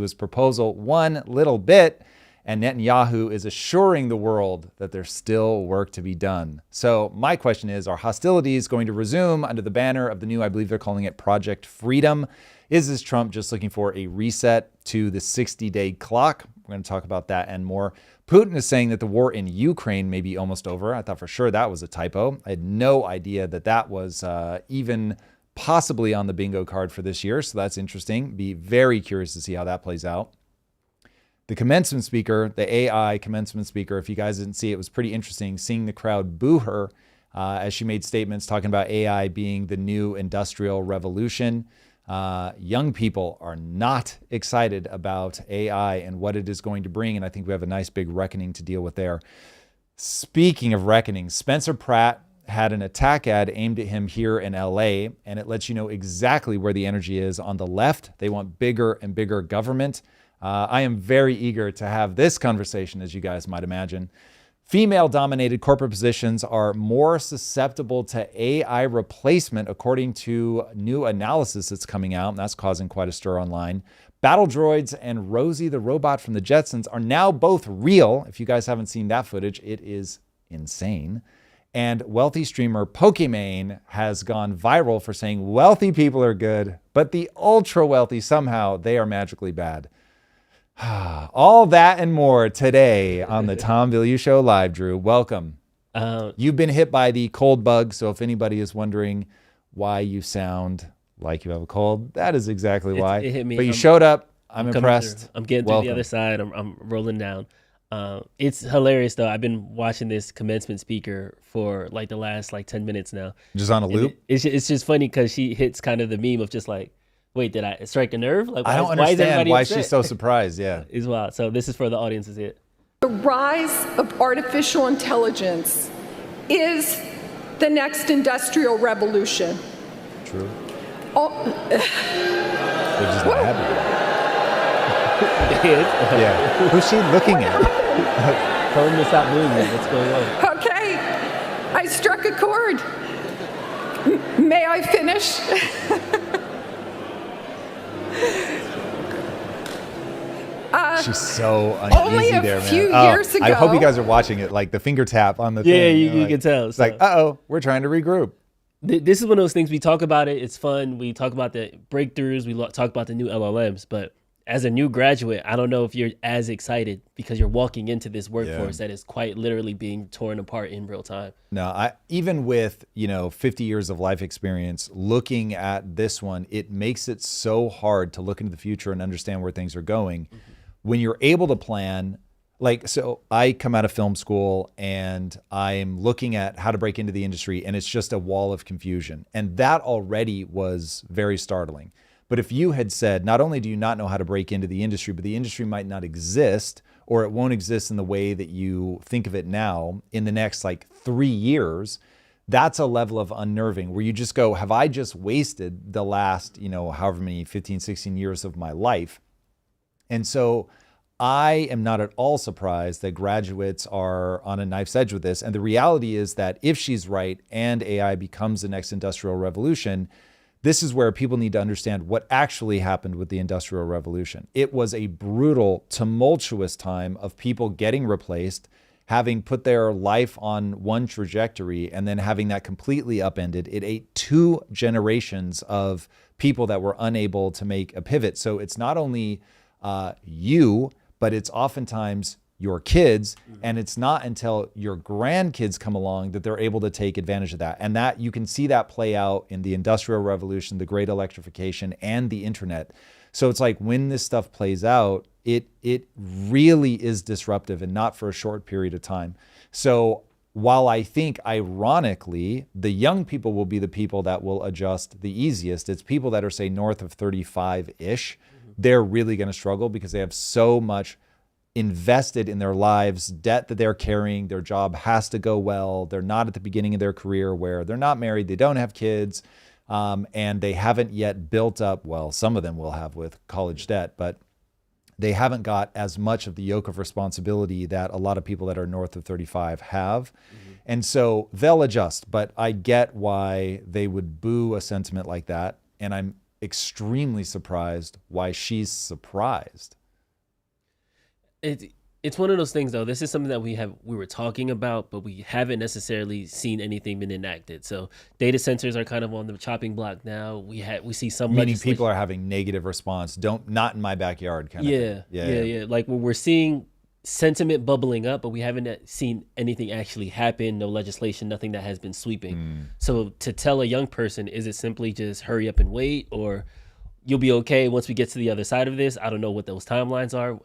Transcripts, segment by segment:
his proposal one little bit, and Netanyahu is assuring the world that there's still work to be done. So my question is, are hostilities going to resume under the banner of the new, I believe they're calling it Project Freedom? Is this Trump just looking for a reset to the 60-day clock? We're going to talk about that and more. Putin is saying that the war in Ukraine may be almost over. I thought for sure that was a typo. I had no idea that that was even possibly on the bingo card for this year. So that's interesting. Be very curious to see how that plays out. The commencement speaker, the AI commencement speaker, if you guys didn't see it, was pretty interesting seeing the crowd boo her as she made statements talking about AI being the new industrial revolution. Young people are not excited about AI and what it is going to bring, and I think we have a nice big reckoning to deal with there. Speaking of reckoning, Spencer Pratt had an attack ad aimed at him here in LA, and it lets you know exactly where the energy is on the left. They want bigger and bigger government. I am very eager to have this conversation, as you guys might imagine. Female-dominated corporate positions are more susceptible to AI replacement, according to new analysis that's coming out, and that's causing quite a stir online. Battle droids and Rosie the robot from the Jetsons are now both real. If you guys haven't seen that footage, it is insane. And wealthy streamer Pokimane has gone viral for saying wealthy people are good, but the ultra-wealthy, somehow, they are magically bad. All that and more today on the Tom Bilyeu Show live, Drew. Welcome. You've been hit by the cold bug, so if anybody is wondering why you sound like you have a cold, that is exactly why. It hit me. But you showed up. I'm impressed. I'm getting through the other side. I'm rolling down. It's hilarious, though. I've been watching this commencement speaker for like the last 10 minutes now. Just on a loop? It's just funny because she hits kind of the meme of just like, wait, did I strike a nerve? I don't understand why she's so surprised. Yeah. It's wild. So this is for the audience to see it. The rise of artificial intelligence is the next industrial revolution. True. They're just not happy. Yeah. Who's she looking at? Tell them to stop moving. What's going on? Okay. I struck a chord. May I finish? She's so uneasy only a there, man. few years ago. I hope you guys are watching it, like the finger tap on the yeah, thing. you can tell. It's like, we're trying to regroup. This is one of those things we talk about it. It's fun. We talk about the breakthroughs. We talk about the new LLMs. But as a new graduate, I don't know if you're as excited because you're walking into this workforce that is quite literally being torn apart in real time. No, even with 50 years of life experience, looking at this one, it makes it so hard to look into the future and understand where things are going. Mm-hmm. When you're able to plan, so I come out of film school and I'm looking at how to break into the industry, and it's just a wall of confusion. And that already was very startling. But if you had said, not only do you not know how to break into the industry, but the industry might not exist, or it won't exist in the way that you think of it now in the next 3 years, that's a level of unnerving where you just go, have I just wasted the last, however many 15, 16 years of my life? And so I am not at all surprised that graduates are on a knife's edge with this. And the reality is that if she's right and AI becomes the next industrial revolution, this is where people need to understand what actually happened with the Industrial Revolution. It was a brutal, tumultuous time of people getting replaced, having put their life on one trajectory, and then having that completely upended. It ate 2 generations of people that were unable to make a pivot. So it's not only you, but it's oftentimes your kids, and it's not until your grandkids come along that they're able to take advantage of that. And that you can see that play out in the Industrial Revolution, the Great Electrification, and the internet. So it's like when this stuff plays out, it really is disruptive, and not for a short period of time. So while I think, ironically, the young people will be the people that will adjust the easiest, it's people that are, say, north of 35-ish. They're really going to struggle because they have so much invested in their lives, debt that they're carrying. Their job has to go well. They're not at the beginning of their career where they're not married, they don't have kids, and they haven't yet built up, well, some of them will have with college debt, but they haven't got as much of the yoke of responsibility that a lot of people that are north of 35 have. Mm-hmm. And so they'll adjust, but I get why they would boo a sentiment like that. And I'm extremely surprised why she's surprised. It's one of those things, though. This is something that we were talking about, but we haven't necessarily seen anything been enacted. So data centers are kind of on the chopping block now. We see some Meaning people are having negative response. Not in my backyard kind of thing. Yeah. Like we're seeing sentiment bubbling up, but we haven't seen anything actually happen. No legislation, nothing that has been sweeping. So to tell a young person, is it simply just hurry up and wait, or you'll be okay once we get to the other side of this? I don't know what those timelines are.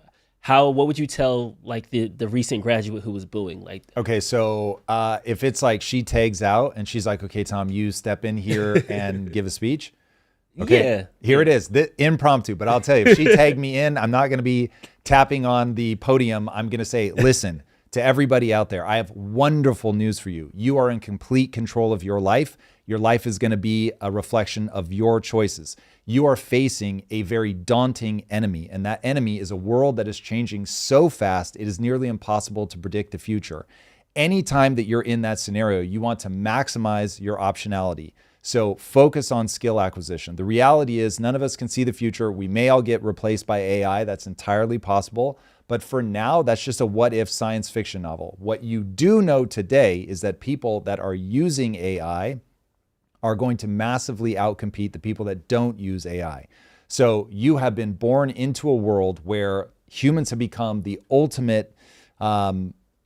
What would you tell like the recent graduate who was booing? Like, okay, so if it's like she tags out and she's like, okay, Tom, you step in here and give a speech. Okay, here it is, impromptu. But I'll tell you, if she tagged me in, I'm not going to be tapping on the podium. I'm going to say, listen, to everybody out there, I have wonderful news for you. You are in complete control of your life. Your life is going to be a reflection of your choices. You are facing a very daunting enemy, and that enemy is a world that is changing so fast, it is nearly impossible to predict the future. Anytime that you're in that scenario, you want to maximize your optionality. So focus on skill acquisition. The reality is none of us can see the future. We may all get replaced by AI. That's entirely possible. But for now, that's just a what-if science fiction novel. What you do know today is that people that are using AI are going to massively outcompete the people that don't use AI. So you have been born into a world where humans have become the ultimate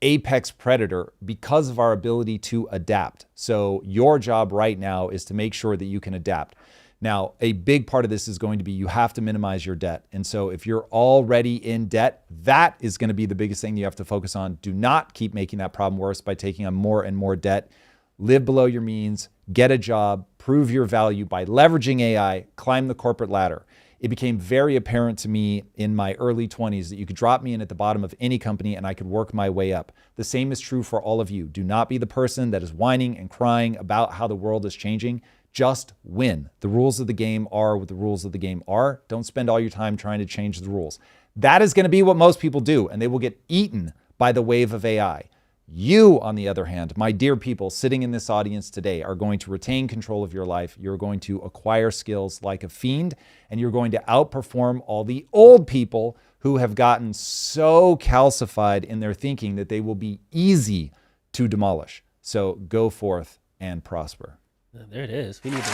apex predator because of our ability to adapt. So your job right now is to make sure that you can adapt. Now, a big part of this is going to be you have to minimize your debt. And so if you're already in debt, that is going to be the biggest thing you have to focus on. Do not keep making that problem worse by taking on more and more debt. Live below your means, get a job, prove your value by leveraging AI, climb the corporate ladder. It became very apparent to me in my early 20s that you could drop me in at the bottom of any company and I could work my way up. The same is true for all of you. Do not be the person that is whining and crying about how the world is changing. Just win. The rules of the game are what the rules of the game are. Don't spend all your time trying to change the rules. That is going to be what most people do, and they will get eaten by the wave of AI. You, on the other hand, my dear people sitting in this audience today, are going to retain control of your life. You're going to acquire skills like a fiend, and you're going to outperform all the old people who have gotten so calcified in their thinking that they will be easy to demolish. So go forth and prosper. There it is. We need to.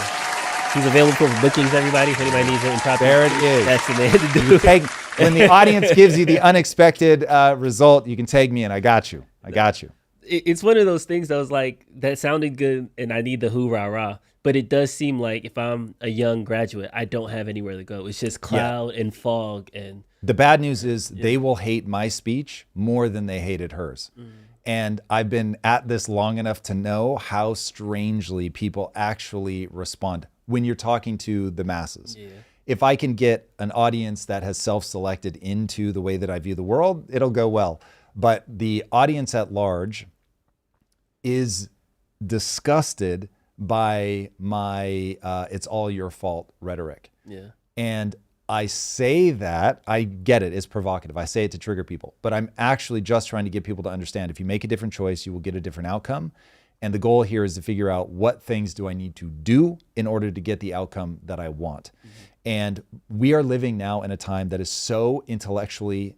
He's available for bookings, everybody. If anybody needs it in property, there it is. That's the man to do. When the audience gives you the unexpected result, you can tag me in. I got you. It's one of those things that was like, that sounded good and I need the hoorah, but it does seem like if I'm a young graduate, I don't have anywhere to go. It's just cloud and fog. And the bad news is they will hate my speech more than they hated hers. And I've been at this long enough to know how strangely people actually respond when you're talking to the masses. If I can get an audience that has self-selected into the way that I view the world, it'll go well. But the audience at large is disgusted by my it's all your fault rhetoric. And I say that, I get it, it's provocative. I say it to trigger people, but I'm actually just trying to get people to understand if you make a different choice, you will get a different outcome. And the goal here is to figure out what things do I need to do in order to get the outcome that I want. And we are living now in a time that is so intellectually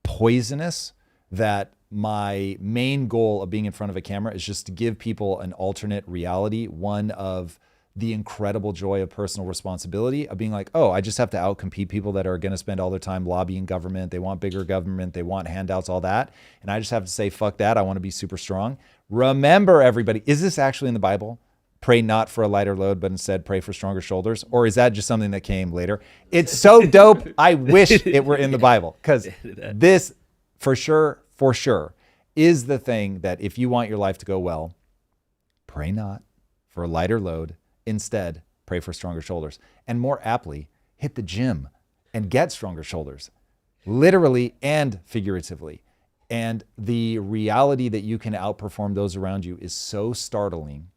poisonous that my main goal of being in front of a camera is just to give people an alternate reality, one of the incredible joy of personal responsibility, of being like, oh, I just have to outcompete people that are going to spend all their time lobbying government. They want bigger government. They want handouts, all that. And I just have to say, fuck that. I want to be super strong. Remember, everybody, is this actually in the Bible? Pray not for a lighter load, but instead pray for stronger shoulders? Or is that just something that came later? It's so dope. I wish it were in the Bible, because this for sure is the thing that if you want your life to go well, pray not for a lighter load. Instead, pray for stronger shoulders. And more aptly, hit the gym and get stronger shoulders, literally and figuratively. And the reality that you can outperform those around you is so startling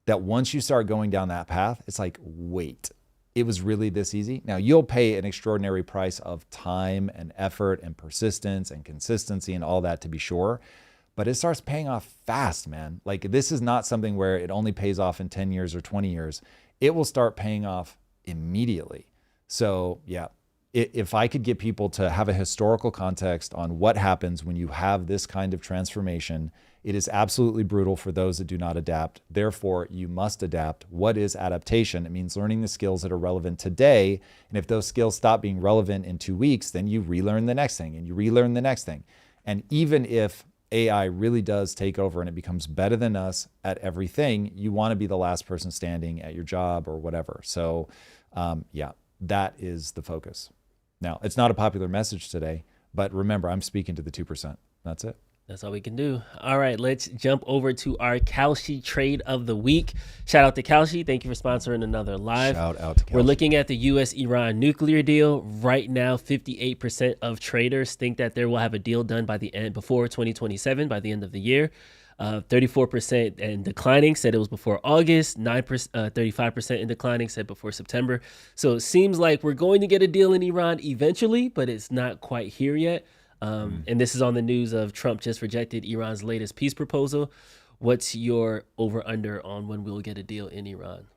that once you start going down that path, it's like, wait, it was really this easy? Now, you'll pay an extraordinary price of time and effort and persistence and consistency and all that, to be sure. But it starts paying off fast, man. Like, this is not something where it only pays off in 10 years or 20 years. It will start paying off immediately. So yeah, if I could get people to have a historical context on what happens when you have this kind of transformation, it is absolutely brutal for those that do not adapt. Therefore, you must adapt. What is adaptation? It means learning the skills that are relevant today. And if those skills stop being relevant in 2 weeks, then you relearn the next thing and you relearn the next thing. And even if AI really does take over and it becomes better than us at everything, you want to be the last person standing at your job or whatever. So yeah, that is the focus. Now, it's not a popular message today, but remember, I'm speaking to the 2%. That's it. That's all we can do. All right, let's jump over to our Kalshi Trade of the Week. Shout out to Kalshi. Thank you for sponsoring another live. Shout out to Kalshi. We're looking at the U.S.-Iran nuclear deal. Right now, 58% of traders think that there will have a deal done by the end, before 2027, by the end of the year. 34% and declining said it was before August. 35% in declining said before September. So it seems like we're going to get a deal in Iran eventually, but it's not quite here yet. And this is on the news of Trump just rejected Iran's latest peace proposal. What's your over-under on when we'll get a deal in Iran?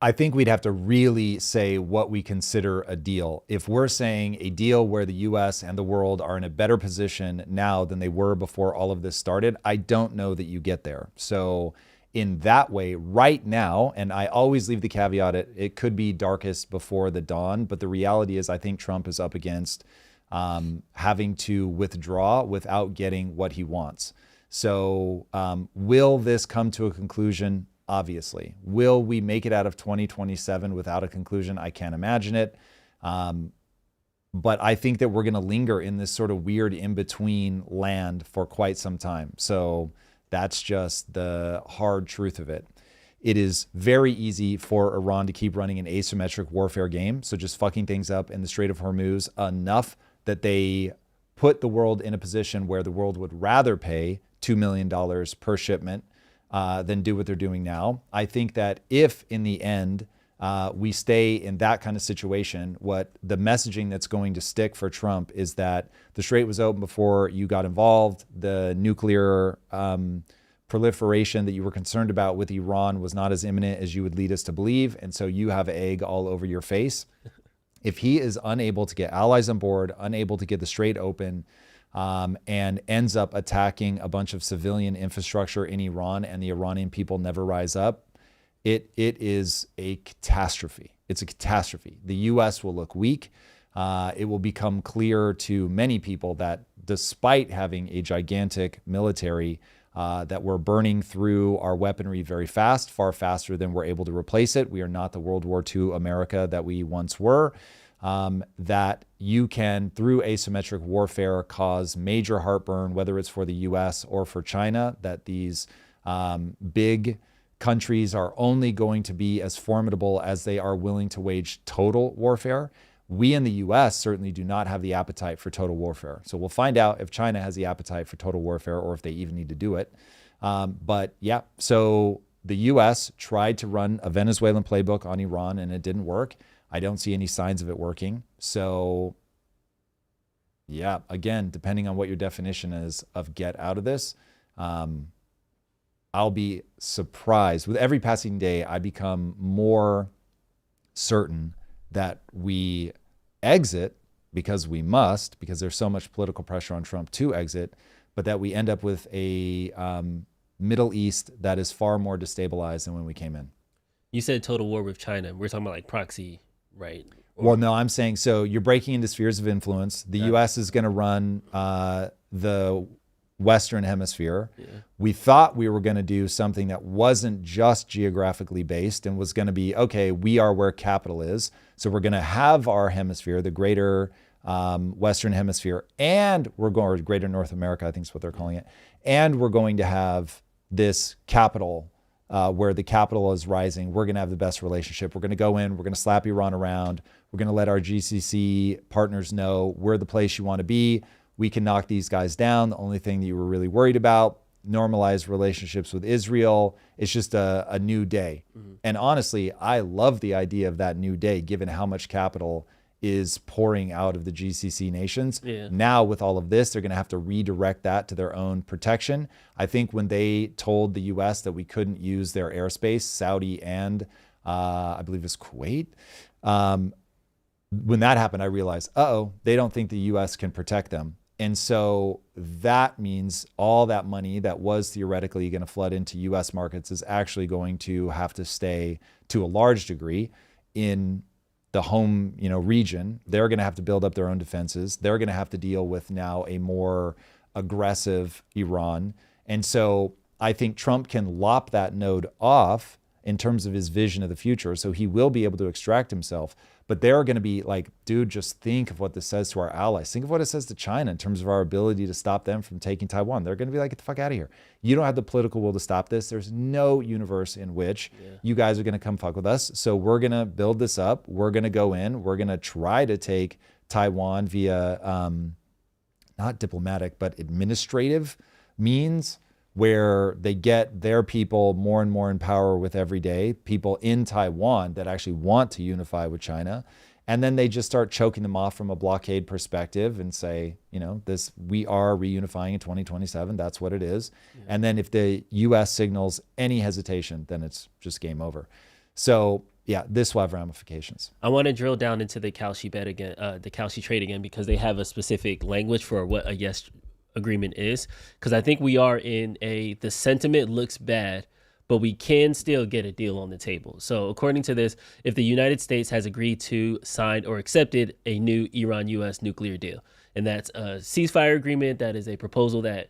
I think we'd have to really say what we consider a deal. If we're saying a deal where the US and the world are in a better position now than they were before all of this started, I don't know that you get there. So in that way, right now, and I always leave the caveat, it could be darkest before the dawn, but the reality is I think Trump is up against having to withdraw without getting what he wants. So will this come to a conclusion? Obviously. Will we make it out of 2027 without a conclusion? I can't imagine it. But I think that we're going to linger in this sort of weird in-between land for quite some time. So that's just the hard truth of it. It is very easy for Iran to keep running an asymmetric warfare game. So just fucking things up in the Strait of Hormuz enough that they put the world in a position where the world would rather pay $2 million per shipment than do what they're doing now. I think that if in the end we stay in that kind of situation, what the messaging that's going to stick for Trump is that the Strait was open before you got involved. The nuclear proliferation that you were concerned about with Iran was not as imminent as you would lead us to believe. And so you have egg all over your face. If he is unable to get allies on board, unable to get the Strait open, and ends up attacking a bunch of civilian infrastructure in Iran and the Iranian people never rise up, it is a catastrophe. It's a catastrophe. The U.S. will look weak. It will become clear to many people that despite having a gigantic military, that we're burning through our weaponry very fast, far faster than we're able to replace it. We are not the World War II America that we once were. That you can, through asymmetric warfare, cause major heartburn, whether it's for the US or for China, that these big countries are only going to be as formidable as they are willing to wage total warfare. We in the US certainly do not have the appetite for total warfare. So we'll find out if China has the appetite for total warfare or if they even need to do it. But yeah, so the US tried to run a Venezuelan playbook on Iran and it didn't work. I don't see any signs of it working. So yeah, again, depending on what your definition is of get out of this, I'll be surprised. With every passing day, I become more certain that we exit because we must, because there's so much political pressure on Trump to exit, but that we end up with a Middle East that is far more destabilized than when we came in. You said total war with China. We're talking about like proxy, right? Well, no, I'm saying, so you're breaking into spheres of influence. The U.S. is going to run the Western Hemisphere. Yeah. We thought we were going to do something that wasn't just geographically based and was going to be, okay, we are where capital is. So we're going to have our hemisphere, the greater Western Hemisphere, and we're going, or greater North America, I think is what they're calling it. And we're going to have this capital where the capital is rising. We're going to have the best relationship. We're going to go in, we're going to slap Iran around. We're going to let our GCC partners know we're the place you want to be. We can knock these guys down. The only thing that you were really worried about, normalize relationships with Israel. It's just a new day. Mm-hmm. And honestly, I love the idea of that new day, given how much capital is pouring out of the GCC nations. Yeah. Now with all of this, they're going to have to redirect that to their own protection. I think when they told the US that we couldn't use their airspace, Saudi and I believe it's Kuwait, when that happened, I realized, they don't think the US can protect them. And so that means all that money that was theoretically going to flood into US markets is actually going to have to stay to a large degree in the home, region. They're going to have to build up their own defenses. They're going to have to deal with now a more aggressive Iran. And so I think Trump can lop that node off in terms of his vision of the future. So he will be able to extract himself. But they're going to be like, dude, just think of what this says to our allies. Think of what it says to China in terms of our ability to stop them from taking Taiwan. They're going to be like, get the fuck out of here. You don't have the political will to stop this. There's no universe in which you guys are going to come fuck with us. So we're going to build this up. We're going to go in. We're going to try to take Taiwan via not diplomatic, but administrative means, where they get their people more and more in power with every day, people in Taiwan that actually want to unify with China. And then they just start choking them off from a blockade perspective and say, we are reunifying in 2027. That's what it is. Yeah. And then if the US signals any hesitation, then it's just game over. So yeah, this will have ramifications. I want to drill down into the Kalshi bet again, the Kalshi Trade again, because they have a specific language for what a yes agreement is, because I think we are in the sentiment looks bad, but we can still get a deal on the table. So according to this, if the United States has agreed to, signed, or accepted a new Iran-US nuclear deal, and that's a ceasefire agreement, that is a proposal that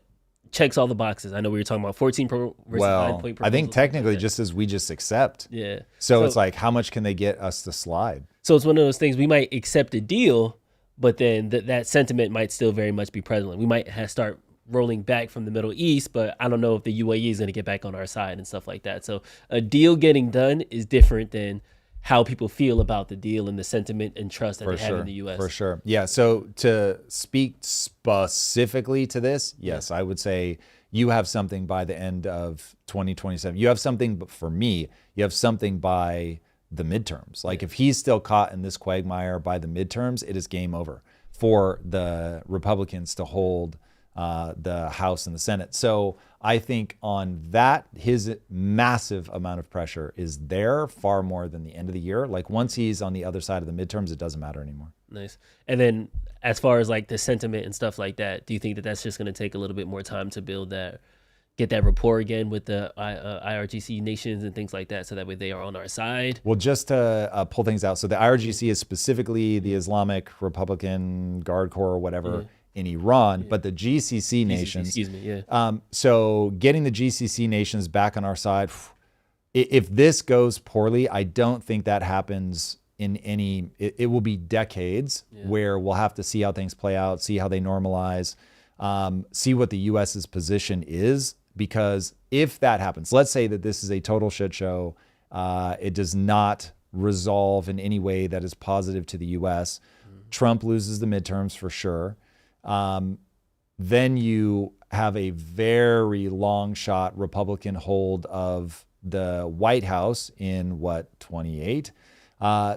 checks all the boxes. I know we were talking about 14 versus 9-point proposals. I think technically just as we just accept. Yeah. So it's like, how much can they get us to slide? So it's one of those things, we might accept a deal, but then that sentiment might still very much be prevalent. We might start rolling back from the Middle East, but I don't know if the UAE is going to get back on our side and stuff like that. So a deal getting done is different than how people feel about the deal and the sentiment and trust that they have in the U.S. For sure. Yeah. So to speak specifically to this, yes, I would say you have something by the end of 2027. You have something, but for me, you have something by the midterms. Like if he's still caught in this quagmire by the midterms, it is game over for the Republicans to hold the House and the Senate. So I think on that, his massive amount of pressure is there far more than the end of the year. Like once he's on the other side of the midterms, it doesn't matter anymore. Nice. And then as far as like the sentiment and stuff like that, do you think that that's just going to take a little bit more time to build that, get that rapport again with the IRGC nations and things like that, so that way they are on our side? Well, just to pull things out. So the IRGC is specifically the Islamic Republican Guard Corps or whatever in Iran, but the GCC nations. So getting the GCC nations back on our side, if this goes poorly, I don't think that happens in any, it will be decades where we'll have to see how things play out, see how they normalize, see what the US's position is. Because if that happens, let's say that this is a total shit show, it does not resolve in any way that is positive to the US, Trump loses the midterms for sure. Then you have a very long shot Republican hold of the White House in 28?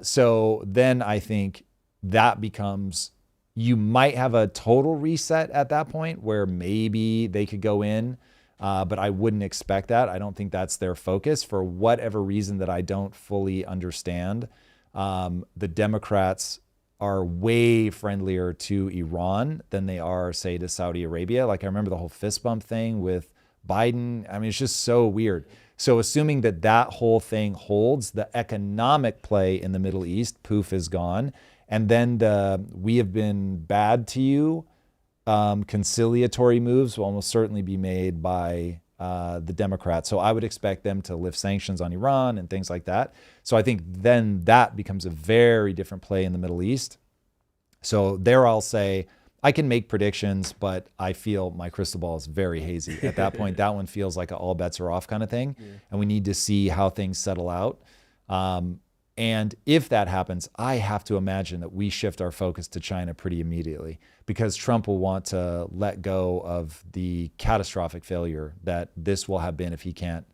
So then I think that becomes, you might have a total reset at that point where maybe they could go in, but I wouldn't expect that. I don't think that's their focus for whatever reason that I don't fully understand. The Democrats are way friendlier to Iran than they are, say, to Saudi Arabia. Like I remember the whole fist bump thing with Biden. I mean, it's just so weird. So assuming that that whole thing holds, the economic play in the Middle East, poof, is gone. And then the we have been bad to you conciliatory moves will almost certainly be made by the Democrats. So I would expect them to lift sanctions on Iran and things like that. So I think then that becomes a very different play in the Middle East. So there I'll say, I can make predictions, but I feel my crystal ball is very hazy. At that point, that one feels like a all bets are off kind of thing. And we need to see how things settle out. And if that happens, I have to imagine that we shift our focus to China pretty immediately, because Trump will want to let go of the catastrophic failure that this will have been if he can't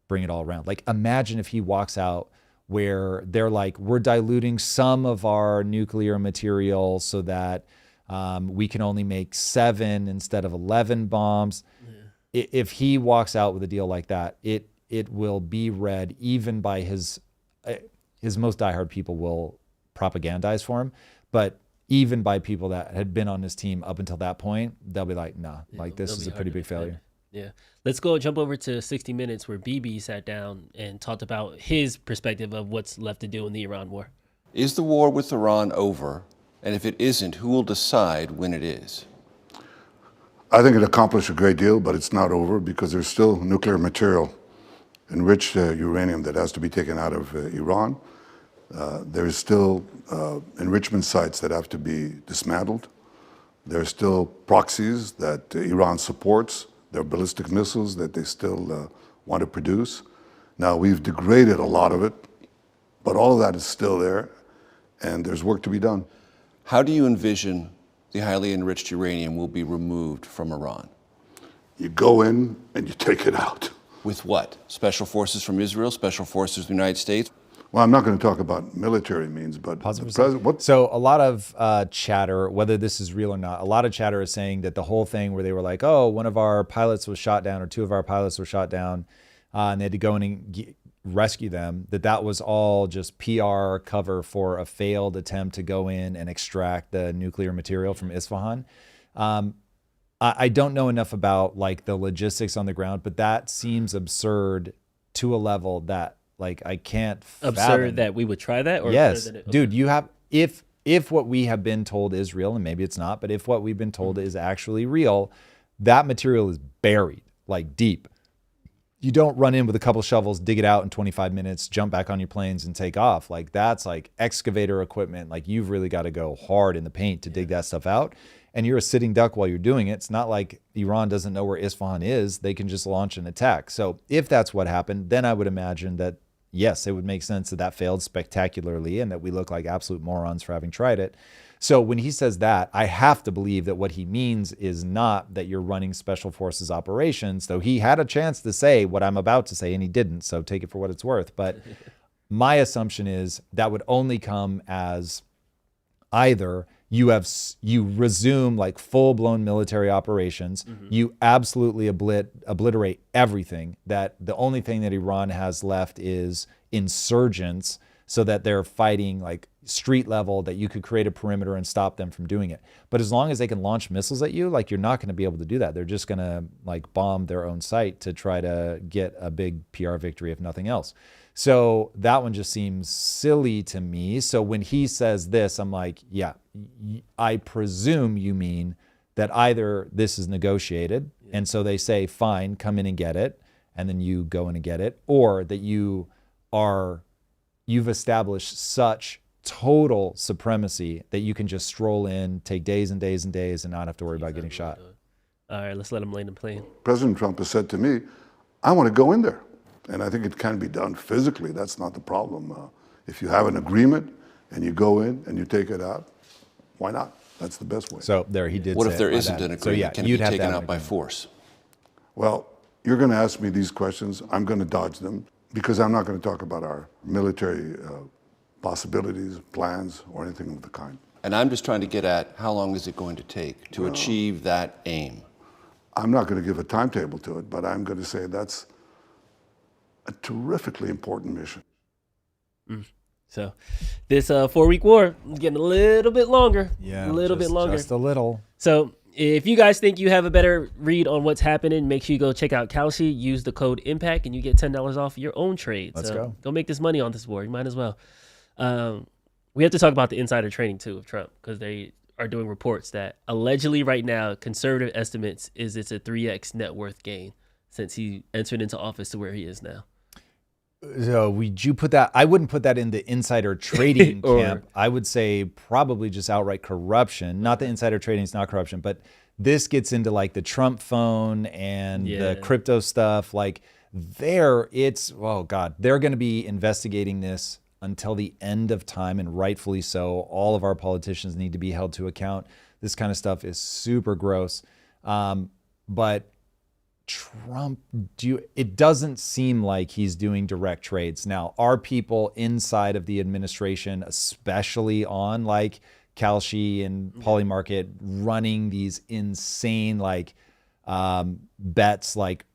bring it all around. Like imagine if he walks out where they're like, we're diluting some of our nuclear material so that we can only make 7 instead of 11 bombs. If he walks out with a deal like that, it will be read even by his most diehard people will propagandize for him, but even by people that had been on his team up until that point, they'll be like, nah, like this is a pretty big failure. Yeah. Let's jump over to 60 Minutes where BB sat down and talked about his perspective of what's left to do in the Iran war. Is the war with Iran over? And if it isn't, who will decide when it is? I think it accomplished a great deal, but it's not over because there's still nuclear material, enriched uranium that has to be taken out of Iran. There's still enrichment sites that have to be dismantled. There's still proxies that Iran supports. There are ballistic missiles that they still want to produce. Now, we've degraded a lot of it, but all of that is still there, and there's work to be done. How do you envision the highly enriched uranium will be removed from Iran? You go in and you take it out. With what? Special forces from Israel, special forces from the United States? Well, I'm not going to talk about military means, but the president, So a lot of chatter, whether this is real or not, a lot of chatter is saying that the whole thing where they were like, oh, one of our pilots was shot down or 2 of our pilots were shot down and they had to go in and rescue them, that was all just PR cover for a failed attempt to go in and extract the nuclear material from Isfahan. I don't know enough about like the logistics on the ground, but that seems absurd to a level that like I can't fathom. Absurd that we would try that? Or yes, okay. dude, you have, if what we have been told is real, and maybe it's not, but if what we've been told is actually real, that material is buried like deep. You don't run in with a couple shovels, dig it out in 25 minutes, jump back on your planes and take off. Like that's like excavator equipment. Like you've really got to go hard in the paint to dig that stuff out. And you're a sitting duck while you're doing it. It's not like Iran doesn't know where Isfahan is. They can just launch an attack. So if that's what happened, then I would imagine that, yes, it would make sense that failed spectacularly and that we look like absolute morons for having tried it. So when he says that, I have to believe that what he means is not that you're running special forces operations, though he had a chance to say what I'm about to say and he didn't. So take it for what it's worth. But my assumption is that would only come as either you resume like full-blown military operations, you absolutely obliterate everything, that the only thing that Iran has left is insurgents, so that they're fighting like street level, that you could create a perimeter and stop them from doing it. But as long as they can launch missiles at you, like you're not going to be able to do that. They're just going to like bomb their own site to try to get a big PR victory, if nothing else. So that one just seems silly to me. So when he says this, I'm like, yeah, I presume you mean that either this is negotiated, and so they say, fine, come in and get it, and then you go in and get it, or that you've established such total supremacy that you can just stroll in, take days and days and days, and not have to worry about getting shot. All right, let's let him land the plane. President Trump has said to me, I want to go in there. And I think it can be done physically. That's not the problem. If you have an agreement and you go in and you take it out, why not? That's the best way. So there, he did. What say if there it isn't that. an agreement? So yeah, Can it be taken out by force? Well, you're going to ask me these questions. I'm going to dodge them because I'm not going to talk about our military possibilities, plans, or anything of the kind. And I'm just trying to get at how long is it going to take to achieve that aim? I'm not going to give a timetable to it, but I'm going to say that's a terrifically important mission. So this 4-week war is getting a little bit longer. Yeah, a little bit longer. Just a little. So if you guys think you have a better read on what's happening, make sure you go check out Kalshi. Use the code IMPACT and you get $10 off your own trade. Let's go. Don't make this money on this war. You might as well. We have to talk about the insider trading too of Trump, because they are doing reports that allegedly right now, conservative estimates is it's a 3x net worth gain since he entered into office to where he is now. So would you put that? I wouldn't put that in the insider trading camp. I would say probably just outright corruption. Not that insider trading is not corruption, but this gets into like the Trump phone and the crypto stuff. Like they're going to be investigating this until the end of time, and rightfully so. All of our politicians need to be held to account. This kind of stuff is super gross. But Trump, it doesn't seem like he's doing direct trades. Now, are people inside of the administration, especially on like Kalshi and Polymarket, running these insane like bets like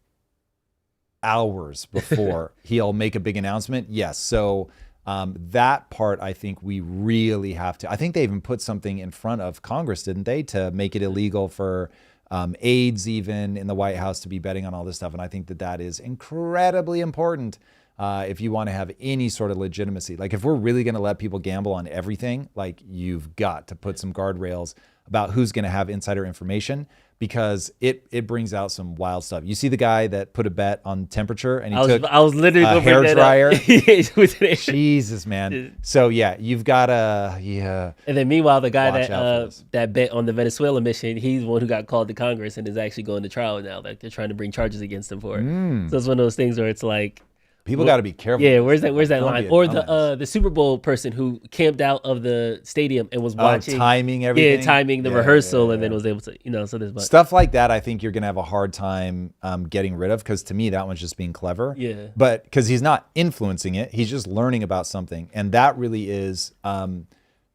hours before he'll make a big announcement? Yes. So that part, I think we really have to. I think they even put something in front of Congress, didn't they, to make it illegal for aides even in the White House to be betting on all this stuff. And I think that is incredibly important if you want to have any sort of legitimacy. Like if we're really going to let people gamble on everything, like you've got to put some guardrails about who's going to have insider information, because it brings out some wild stuff. You see the guy that put a bet on temperature and he took I was literally a hair dryer. Jesus, man. So yeah, you've got to And then meanwhile, the guy that that bet on the Venezuela mission, he's the one who got called to Congress and is actually going to trial now. Like they're trying to bring charges against him for it. So it's one of those things where it's like, people got to be careful. Yeah, where's that line? Or the Super Bowl person who camped out of the stadium and was watching, timing everything. Yeah, timing the rehearsal, and then was able to, so there's stuff like that. I think you're gonna have a hard time getting rid of, because to me that one's just being clever. Yeah. But because he's not influencing it, he's just learning about something, and that really is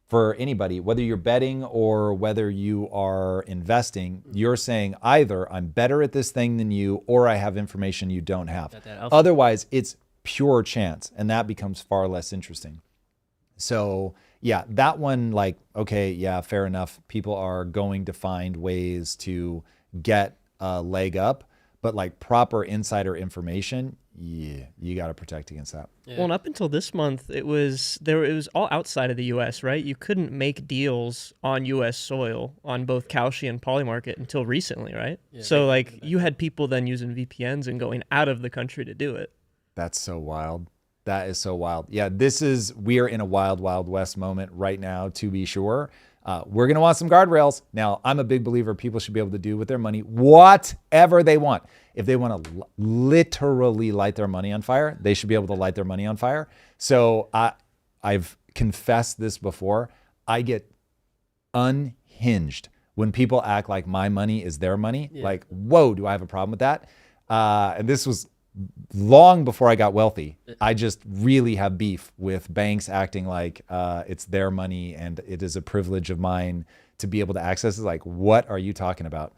for anybody, whether you're betting or whether you are investing, you're saying either I'm better at this thing than you, or I have information you don't have. Otherwise, it's pure chance, and that becomes far less interesting. So yeah, that one, like, okay, yeah, fair enough. People are going to find ways to get a leg up, but like proper insider information, yeah, you got to protect against that. Yeah. Well, and up until this month, it was all outside of the U.S., right? You couldn't make deals on U.S. soil on both Kalshi and Polymarket until recently, right? Yeah. So like you had people then using VPNs and going out of the country to do it. That's so wild. That is so wild. Yeah, we're in a wild, wild west moment right now, to be sure. We're going to want some guardrails. Now, I'm a big believer people should be able to do with their money whatever they want. If they want to literally light their money on fire, they should be able to light their money on fire. So I've confessed this before. I get unhinged when people act like my money is their money. Yeah. Like, whoa, do I have a problem with that? And this was long before I got wealthy. I just really have beef with banks acting like it's their money and it is a privilege of mine to be able to access it. Like, what are you talking about?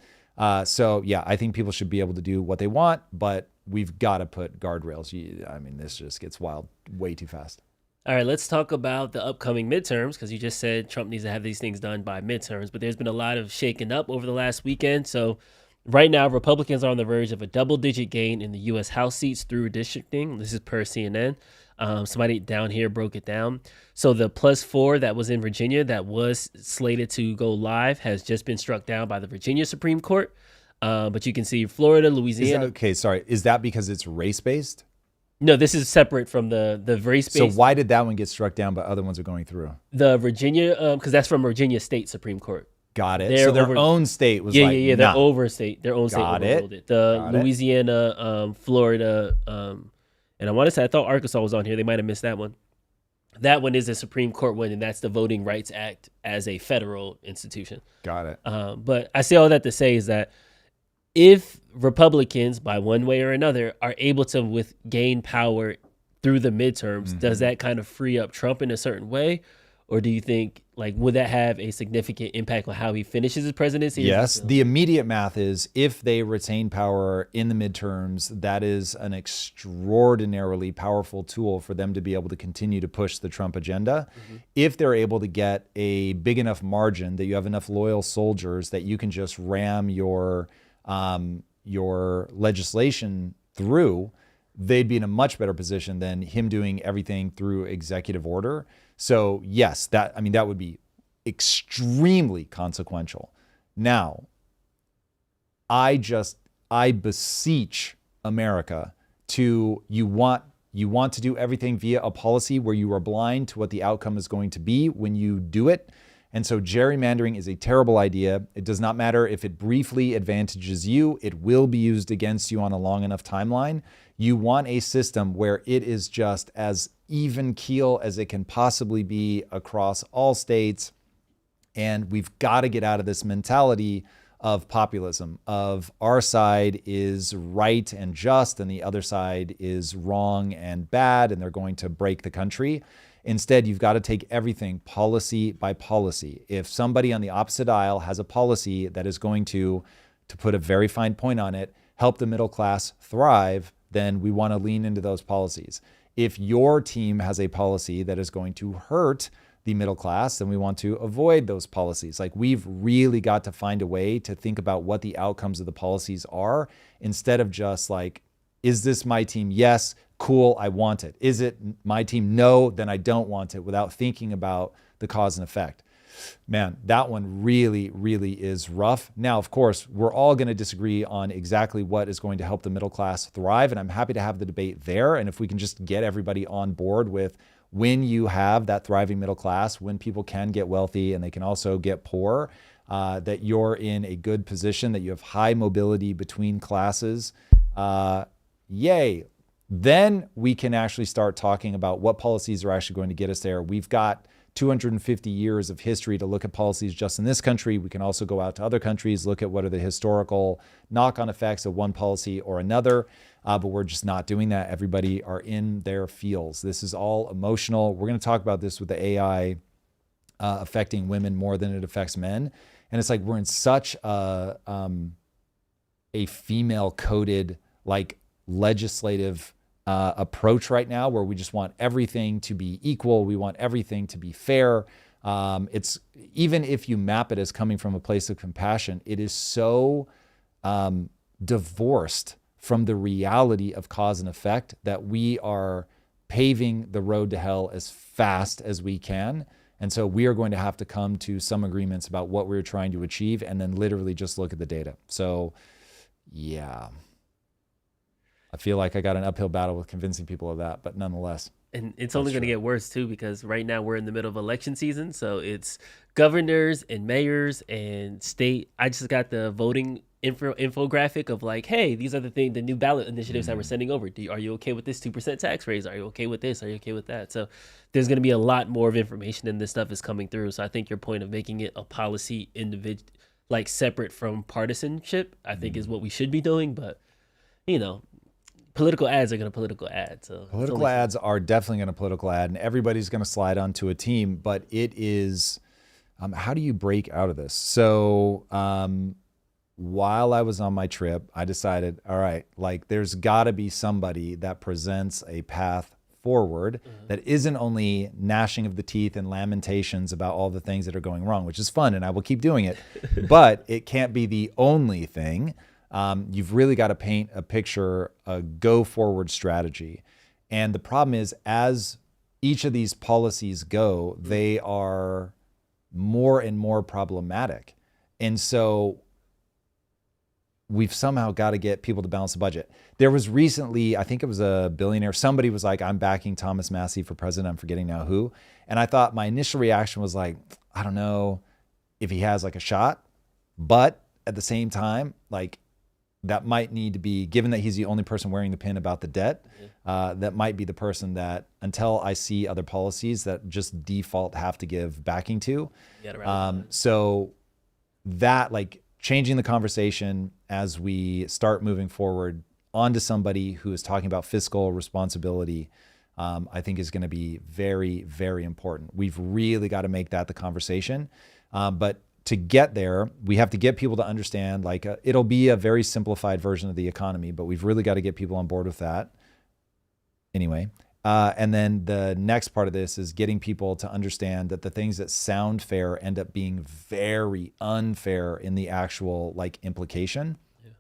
So yeah, I think people should be able to do what they want, but we've got to put guardrails. I mean, this just gets wild way too fast. All right, let's talk about the upcoming midterms, because you just said Trump needs to have these things done by midterms, but there's been a lot of shaking up over the last weekend. So right now, Republicans are on the verge of a double-digit gain in the U.S. House seats through redistricting. This is per CNN. Somebody down here broke it down. So the +4 that was in Virginia that was slated to go live has just been struck down by the Virginia Supreme Court. But you can see Florida, Louisiana. Is that because it's race-based? No, this is separate from the race-based. So why did that one get struck down but other ones are going through? The Virginia, because that's from Virginia State Supreme Court. Got it. So their own state was their own state overruled it. The Louisiana, Florida, and I want to say, I thought Arkansas was on here. They might have missed that one. That one is a Supreme Court one, and that's the Voting Rights Act as a federal institution. Got it. But I say all that to say is that if Republicans, by one way or another, are able to gain power through the midterms, does that kind of free up Trump in a certain way? Or do you think, like, would that have a significant impact on how he finishes his presidency? Yes. The immediate math is if they retain power in the midterms, that is an extraordinarily powerful tool for them to be able to continue to push the Trump agenda. If they're able to get a big enough margin that you have enough loyal soldiers that you can just ram your legislation through, they'd be in a much better position than him doing everything through executive order. So yes, that would be extremely consequential. Now, I beseech America you want to do everything via a policy where you are blind to what the outcome is going to be when you do it. And so gerrymandering is a terrible idea. It does not matter if it briefly advantages you, it will be used against you on a long enough timeline. You want a system where it is just as even keel as it can possibly be across all states. And we've got to get out of this mentality of populism, of our side is right and just and the other side is wrong and bad and they're going to break the country. Instead, you've got to take everything policy by policy. If somebody on the opposite aisle has a policy that is going to put a very fine point on it, help the middle class thrive, then we want to lean into those policies. If your team has a policy that is going to hurt the middle class, then we want to avoid those policies. Like, we've really got to find a way to think about what the outcomes of the policies are, instead of just like, is this my team? Yes, cool, I want it. Is it my team? No, then I don't want it, without thinking about the cause and effect. Man, that one really, really is rough. Now, of course, we're all going to disagree on exactly what is going to help the middle class thrive, and I'm happy to have the debate there. And if we can just get everybody on board with, when you have that thriving middle class, when people can get wealthy and they can also get poor, that you're in a good position, that you have high mobility between classes, yay. Then we can actually start talking about what policies are actually going to get us there. We've got 250 years of history to look at policies just in this country. We can also go out to other countries, look at what are the historical knock-on effects of one policy or another, but we're just not doing that. Everybody are in their fields. This is all emotional. We're going to talk about this with the AI affecting women more than it affects men. And it's like, we're in such a female-coded, like, legislative approach right now, where we just want everything to be equal. We want everything to be fair. It's, even if you map it as coming from a place of compassion, it is so divorced from the reality of cause and effect that we are paving the road to hell as fast as we can. And so we are going to have to come to some agreements about what we're trying to achieve, and then literally just look at the data. So yeah, I feel like I got an uphill battle with convincing people of that, but nonetheless. And it's only going to get worse too, because right now we're in the middle of election season. So it's governors and mayors and state. I just got the voting infographic of like, hey, these are the new ballot initiatives that we're sending over. Are you okay with this 2% tax raise? Are you okay with this? Are you okay with that? So there's going to be a lot more of information, and this stuff is coming through. So I think your point of making it a policy individual, like separate from partisanship, I think is what we should be doing. But, you know, political ads are going to political ad. So political ads are definitely going to political ad, and everybody's going to slide onto a team. But it is, how do you break out of this? So while I was on my trip, I decided, all right, like, there's got to be somebody that presents a path forward that isn't only gnashing of the teeth and lamentations about all the things that are going wrong, which is fun, and I will keep doing it. But it can't be the only thing. You've really got to paint a picture, a go forward strategy. And the problem is, as each of these policies go, they are more and more problematic. And so we've somehow got to get people to balance the budget. There was recently, I think it was a billionaire, somebody was like, I'm backing Thomas Massie for president. I'm forgetting now who. And I thought, my initial reaction was like, I don't know if he has like a shot, but at the same time, like, that might need to be, given that he's the only person wearing the pin about the debt, that might be the person that, until I see other policies, that just default have to give backing to. So that, like, changing the conversation as we start moving forward onto somebody who is talking about fiscal responsibility, I think is going to be very, very important. We've really got to make that the conversation. But to get there, we have to get people to understand, like, it'll be a very simplified version of the economy, but we've really got to get people on board with that. Anyway, and then the next part of this is getting people to understand that the things that sound fair end up being very unfair in the actual, like, implication. Yeah.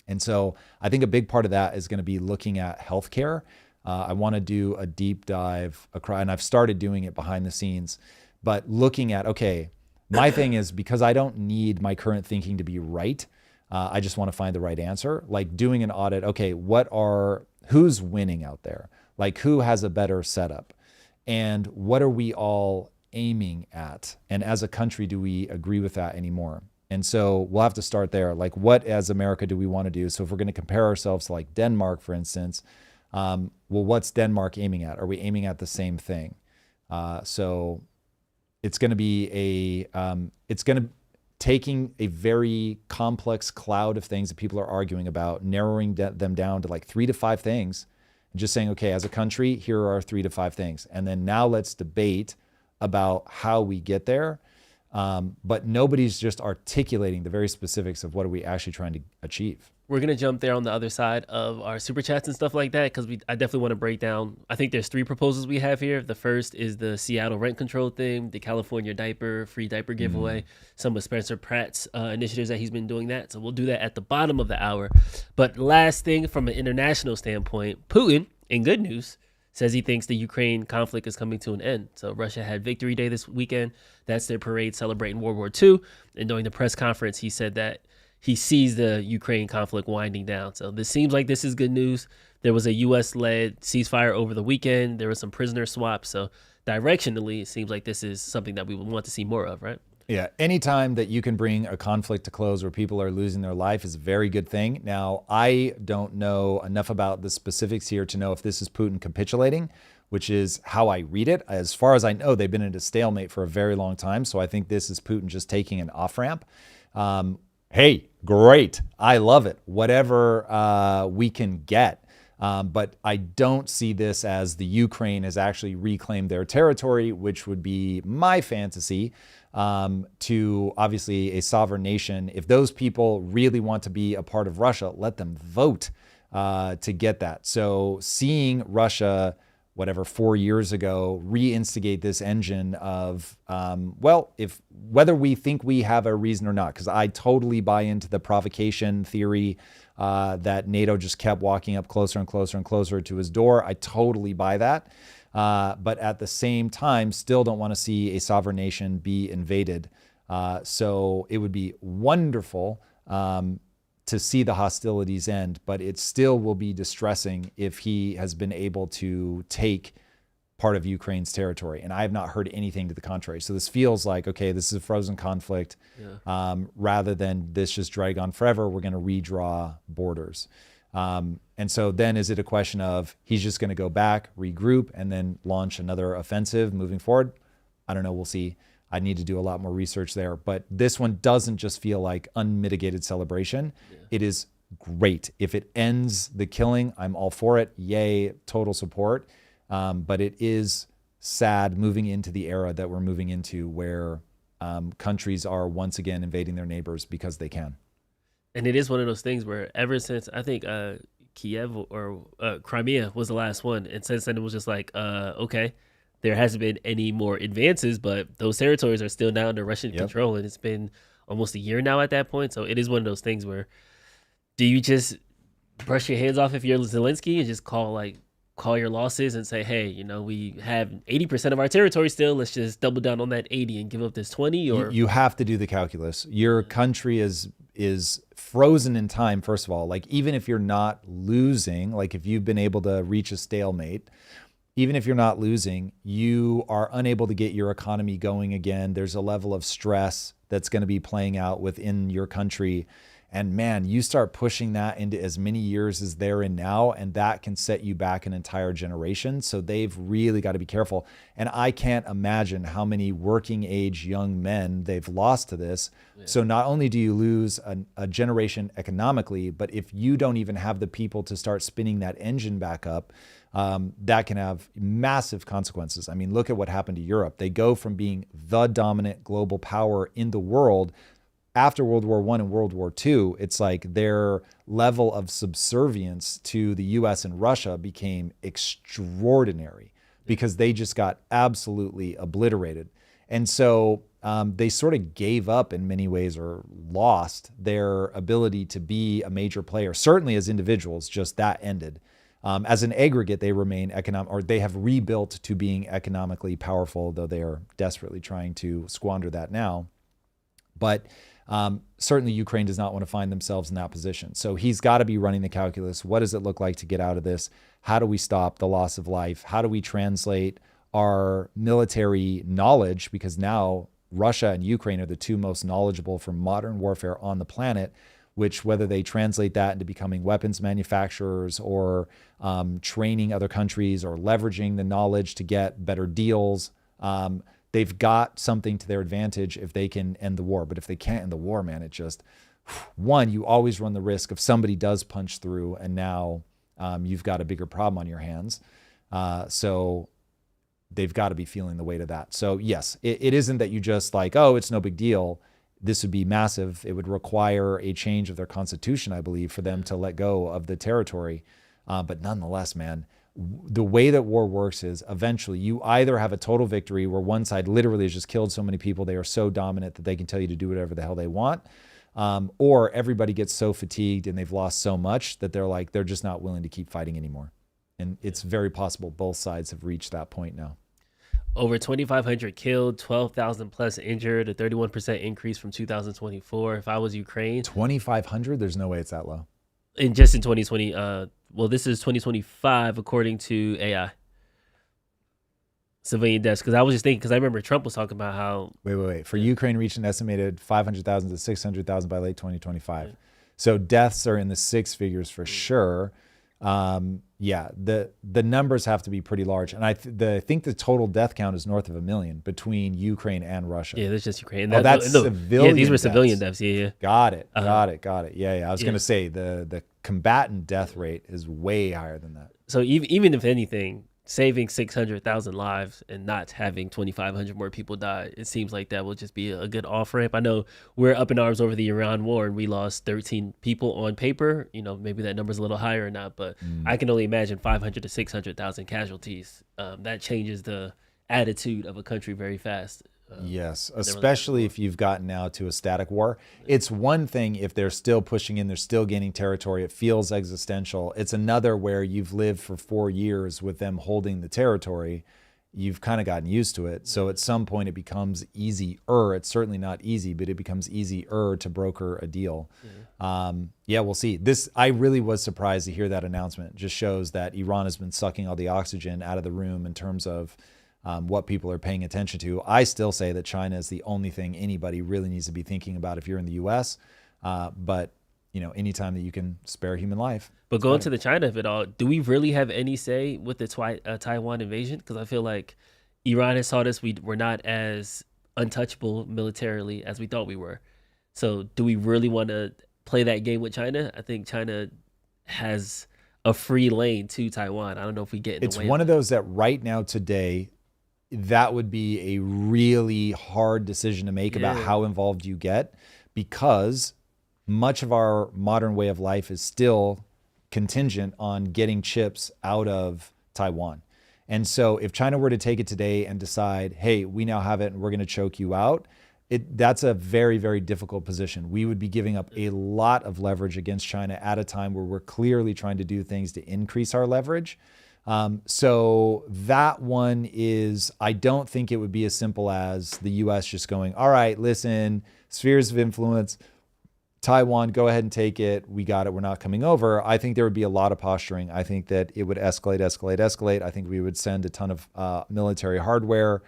And so I think a big part of that is going to be looking at healthcare. I want to do a deep dive across, and I've started doing it behind the scenes, but looking at, okay, my thing is, because I don't need my current thinking to be right, I just want to find the right answer. Like, doing an audit, okay, who's winning out there? Like, who has a better setup? And what are we all aiming at? And as a country, do we agree with that anymore? And so we'll have to start there. Like, what as America do we want to do? So if we're going to compare ourselves to, like, Denmark, for instance, well, what's Denmark aiming at? Are we aiming at the same thing? So it's going to be it's going to taking a very complex cloud of things that people are arguing about, narrowing them down to like 3 to 5 things, and just saying, okay, as a country, here are 3 to 5 things. And then now let's debate about how we get there. But nobody's just articulating the very specifics of what are we actually trying to achieve. We're going to jump there on the other side of our super chats and stuff like that, because I definitely want to break down. I think there's 3 proposals we have here. The first is the Seattle rent control thing, the California free diaper giveaway, some of Spencer Pratt's initiatives that he's been doing that. So we'll do that at the bottom of the hour. But last thing, from an international standpoint, Putin, in good news, says he thinks the Ukraine conflict is coming to an end. So Russia had Victory Day this weekend. That's their parade celebrating World War II. And during the press conference, he said that he sees the Ukraine conflict winding down. So this seems like this is good news. There was a U.S.-led ceasefire over the weekend. There was some prisoner swaps. So directionally, it seems like this is something that we would want to see more of, right? Yeah, anytime that you can bring a conflict to close where people are losing their life is a very good thing. Now, I don't know enough about the specifics here to know if this is Putin capitulating, which is how I read it. As far as I know, they've been in a stalemate for a very long time. So I think this is Putin just taking an off-ramp. Hey, great. I love it. Whatever we can get. But I don't see this as the Ukraine has actually reclaimed their territory, which would be my fantasy. To obviously a sovereign nation. If those people really want to be a part of Russia, let them vote to get that. So seeing Russia, 4 years ago, reinstigate this engine of, whether we think we have a reason or not, because I totally buy into the provocation theory that NATO just kept walking up closer and closer and closer to his door. I totally buy that. But at the same time, still don't want to see a sovereign nation be invaded. So it would be wonderful to see the hostilities end, but it still will be distressing if he has been able to take part of Ukraine's territory. And I have not heard anything to the contrary. So this feels like, okay, this is a frozen conflict. Rather than this just drag on forever, we're going to redraw borders. And so then is it a question of he's just going to go back, regroup, and then launch another offensive moving forward? I don't know. We'll see. I need to do a lot more research there. But this one doesn't just feel like unmitigated celebration. It is great. If it ends the killing, I'm all for it. Yay, total support. But it is sad moving into the era that we're moving into where countries are once again invading their neighbors because they can. And it is one of those things where ever since, I think Kiev or Crimea was the last one. And since then it was just like, okay, there hasn't been any more advances, but those territories are still now under Russian control. And it's been almost a year now at that point. So it is one of those things where, do you just brush your hands off if you're Zelensky and just call your losses and say, hey, we have 80% of our territory still. Let's just double down on that 80 and give up this 20? Or you have to do the calculus. Your country is frozen in time, first of all. Like, even if you're not losing, like if you've been able to reach a stalemate, even if you're not losing, you are unable to get your economy going again. There's a level of stress that's going to be playing out within your country. And man, you start pushing that into as many years as they're in now, and that can set you back an entire generation. So they've really got to be careful. And I can't imagine how many working age young men they've lost to this. Yeah. So not only do you lose a generation economically, but if you don't even have the people to start spinning that engine back up, that can have massive consequences. I mean, look at what happened to Europe. They go from being the dominant global power in the world. After World War I and World War II, it's like their level of subservience to the US and Russia became extraordinary because they just got absolutely obliterated. And so they sort of gave up in many ways, or lost their ability to be a major player. Certainly as individuals, just that ended. As an aggregate, they remain they have rebuilt to being economically powerful, though they are desperately trying to squander that now. But certainly Ukraine does not want to find themselves in that position. So he's got to be running the calculus. What does it look like to get out of this? How do we stop the loss of life? How do we translate our military knowledge? Because now Russia and Ukraine are the two most knowledgeable for modern warfare on the planet, which whether they translate that into becoming weapons manufacturers or training other countries or leveraging the knowledge to get better deals, they've got something to their advantage if they can end the war. But if they can't end the war, man, it just, one, you always run the risk if somebody does punch through and now you've got a bigger problem on your hands. So they've got to be feeling the weight of that. So yes, it isn't that you just like, oh, it's no big deal. This would be massive. It would require a change of their constitution, I believe, for them to let go of the territory. But nonetheless, man, the way that war works is eventually you either have a total victory where one side literally has just killed so many people, they are so dominant that they can tell you to do whatever the hell they want. Or everybody gets so fatigued and they've lost so much that they're just not willing to keep fighting anymore. And it's very possible both sides have reached that point now. Over 2,500 killed, 12,000 plus injured, a 31% increase from 2024. If I was Ukraine, 2,500? There's no way it's that low. And just in 2020, well, this is 2025 according to AI. Civilian deaths. Because I was just thinking, because I remember Trump was talking about how. Wait. For Ukraine reached an estimated 500,000 to 600,000 by late 2025. Yeah. So deaths are in the six figures for sure. Yeah, the numbers have to be pretty large. And I think the total death count is north of 1 million between Ukraine and Russia. Yeah, that's just Ukraine. That's civilian. Yeah, these were deaths. civilian deaths. Yeah. Got it. Yeah. I was going to say the combatant death rate is way higher than that. So even if anything, saving 600,000 lives and not having 2,500 more people die, it seems like that will just be a good off-ramp. I know we're up in arms over the Iran war and we lost 13 people on paper. You know, maybe that number's a little higher or not, but I can only imagine 500 to 600,000 casualties. That changes the attitude of a country very fast. Yes, especially if you've gotten now to a static war. It's one thing if they're still pushing in, they're still gaining territory. It feels existential. It's another where you've lived for 4 years with them holding the territory. You've kind of gotten used to it. So at some point it becomes easier. It's certainly not easy, but it becomes easier to broker a deal. Yeah, we'll see. I really was surprised to hear that announcement. It just shows that Iran has been sucking all the oxygen out of the room in terms of what people are paying attention to. I still say that China is the only thing anybody really needs to be thinking about if you're in the U.S. But anytime that you can spare human life. But going to the China of it all, do we really have any say with the Taiwan invasion? Because I feel like Iran has taught us we're not as untouchable militarily as we thought we were. So do we really want to play that game with China? I think China has a free lane to Taiwan. I don't know if we get in the way. It's one of those that right now today, that would be a really hard decision to make about how involved you get, because much of our modern way of life is still contingent on getting chips out of Taiwan. And so if China were to take it today and decide, hey, we now have it and we're going to choke you out, that's a very, very difficult position. We would be giving up a lot of leverage against China at a time where we're clearly trying to do things to increase our leverage. So that one is, I don't think it would be as simple as the US just going, all right, listen, spheres of influence, Taiwan, go ahead and take it. We got it. We're not coming over. I think there would be a lot of posturing. I think that it would escalate. I think we would send a ton of military hardware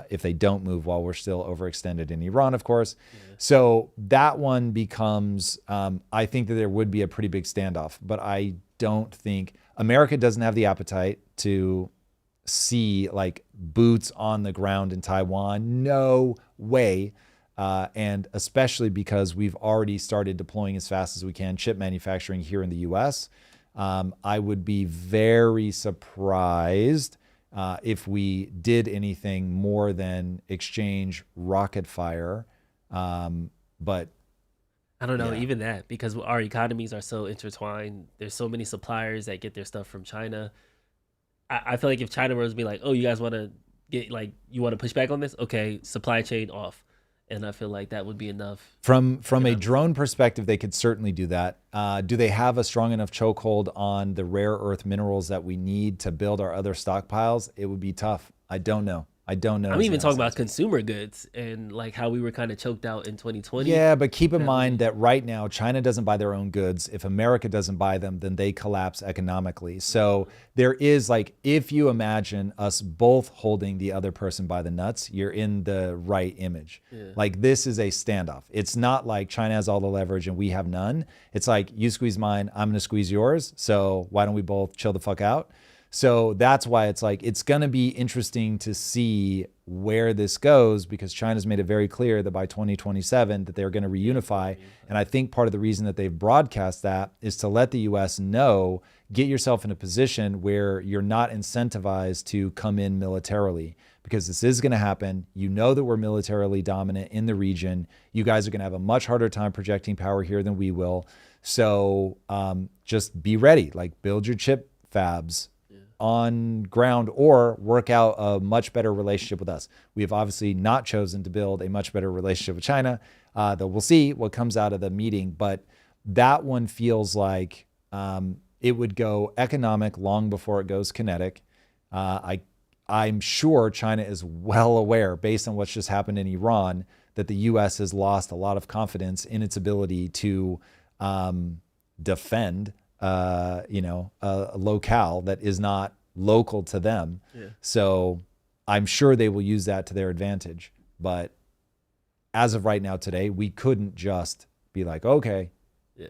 if they don't move while we're still overextended in Iran, of course. So that one becomes, I think that there would be a pretty big standoff, but I don't think America doesn't have the appetite to see like boots on the ground in Taiwan. No way. And especially because we've already started deploying as fast as we can chip manufacturing here in the US. I would be very surprised if we did anything more than exchange rocket fire. But I don't know, even that, because our economies are so intertwined. There's so many suppliers that get their stuff from China. I feel like if China were to be like, oh, you guys want to you want to push back on this? Okay, supply chain off. And I feel like that would be enough. From a drone perspective, they could certainly do that. Do they have a strong enough chokehold on the rare earth minerals that we need to build our other stockpiles? It would be tough. I don't know. I'm even talking about consumer goods and like how we were kind of choked out in 2020. Yeah, but keep in mind that right now, China doesn't buy their own goods. If America doesn't buy them, then they collapse economically. So there is like, if you imagine us both holding the other person by the nuts, you're in the right image. Like this is a standoff. It's not like China has all the leverage and we have none. It's like you squeeze mine, I'm going to squeeze yours. So why don't we both chill the fuck out? So that's why it's like, it's going to be interesting to see where this goes, because China's made it very clear that by 2027 that they're going to reunify. And I think part of the reason that they've broadcast that is to let the US know, get yourself in a position where you're not incentivized to come in militarily, because this is going to happen. You know that we're militarily dominant in the region. You guys are going to have a much harder time projecting power here than we will. So just be ready, like build your chip fabs on ground, or work out a much better relationship with us. We have obviously not chosen to build a much better relationship with China, though we'll see what comes out of the meeting. But that one feels like it would go economic long before it goes kinetic. I'm sure China is well aware, based on what's just happened in Iran, that the U.S. has lost a lot of confidence in its ability to defend a locale that is not local to them. Yeah. So I'm sure they will use that to their advantage. But as of right now today, we couldn't just be like, okay. Yeah.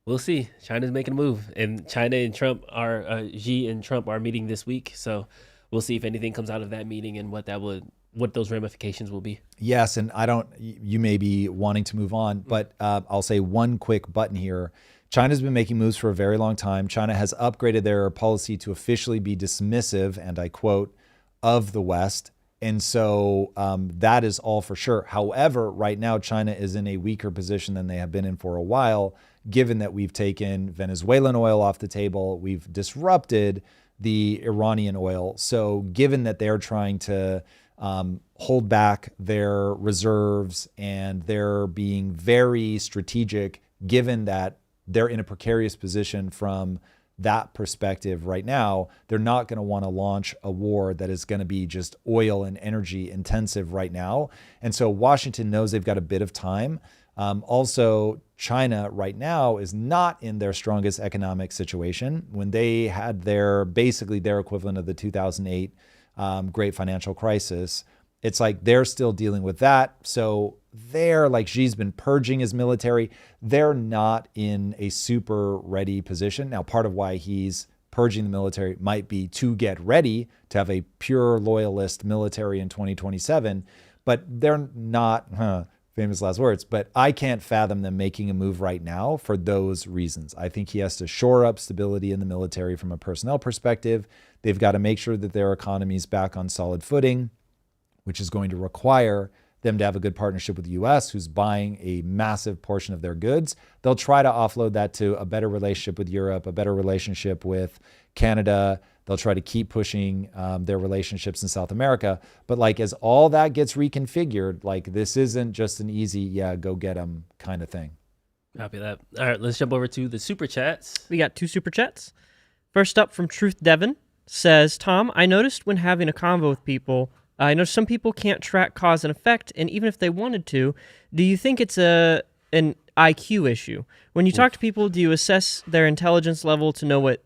We'll see. China's making a move. And China and Trump are, Xi and Trump are meeting this week. So we'll see if anything comes out of that meeting and what those ramifications will be. Yes. And you may be wanting to move on, but I'll say one quick button here. China's been making moves for a very long time. China has upgraded their policy to officially be dismissive, and I quote, of the West. And so that is all for sure. However, right now, China is in a weaker position than they have been in for a while, given that we've taken Venezuelan oil off the table. We've disrupted the Iranian oil. So given that they're trying to hold back their reserves and they're being very strategic, given that they're in a precarious position from that perspective right now, they're not going to want to launch a war that is going to be just oil and energy intensive right now. And so Washington knows they've got a bit of time. Also, China right now is not in their strongest economic situation. When they had basically their equivalent of the 2008 great financial crisis, it's like they're still dealing with that. So they're like, Xi's been purging his military. They're not in a super ready position. Now, part of why he's purging the military might be to get ready to have a pure loyalist military in 2027, but they're not, famous last words, but I can't fathom them making a move right now for those reasons. I think he has to shore up stability in the military from a personnel perspective. They've got to make sure that their economy's back on solid footing, which is going to require them to have a good partnership with the U.S., who's buying a massive portion of their goods. They'll try to offload that to a better relationship with Europe, a better relationship with Canada. They'll try to keep pushing their relationships in South America. But like, as all that gets reconfigured, like, this isn't just an easy, go get them kind of thing. Copy that. All right, let's jump over to the super chats. We got 2 super chats. First up from Truth Devon says, Tom, I noticed when having a convo with people, I know some people can't track cause and effect, and even if they wanted to, do you think it's an IQ issue? When you talk to people, do you assess their intelligence level to know what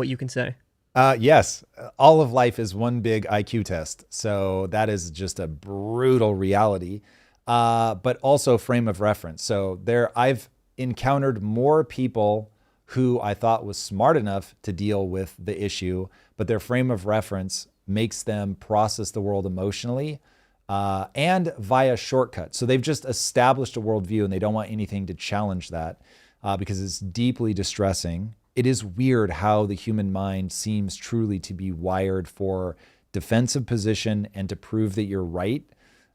you can say? Yes, all of life is one big IQ test. So that is just a brutal reality, but also frame of reference. So I've encountered more people who I thought was smart enough to deal with the issue, but their frame of reference makes them process the world emotionally and via shortcuts. So they've just established a worldview and they don't want anything to challenge that because it's deeply distressing. It is weird how the human mind seems truly to be wired for defensive position and to prove that you're right.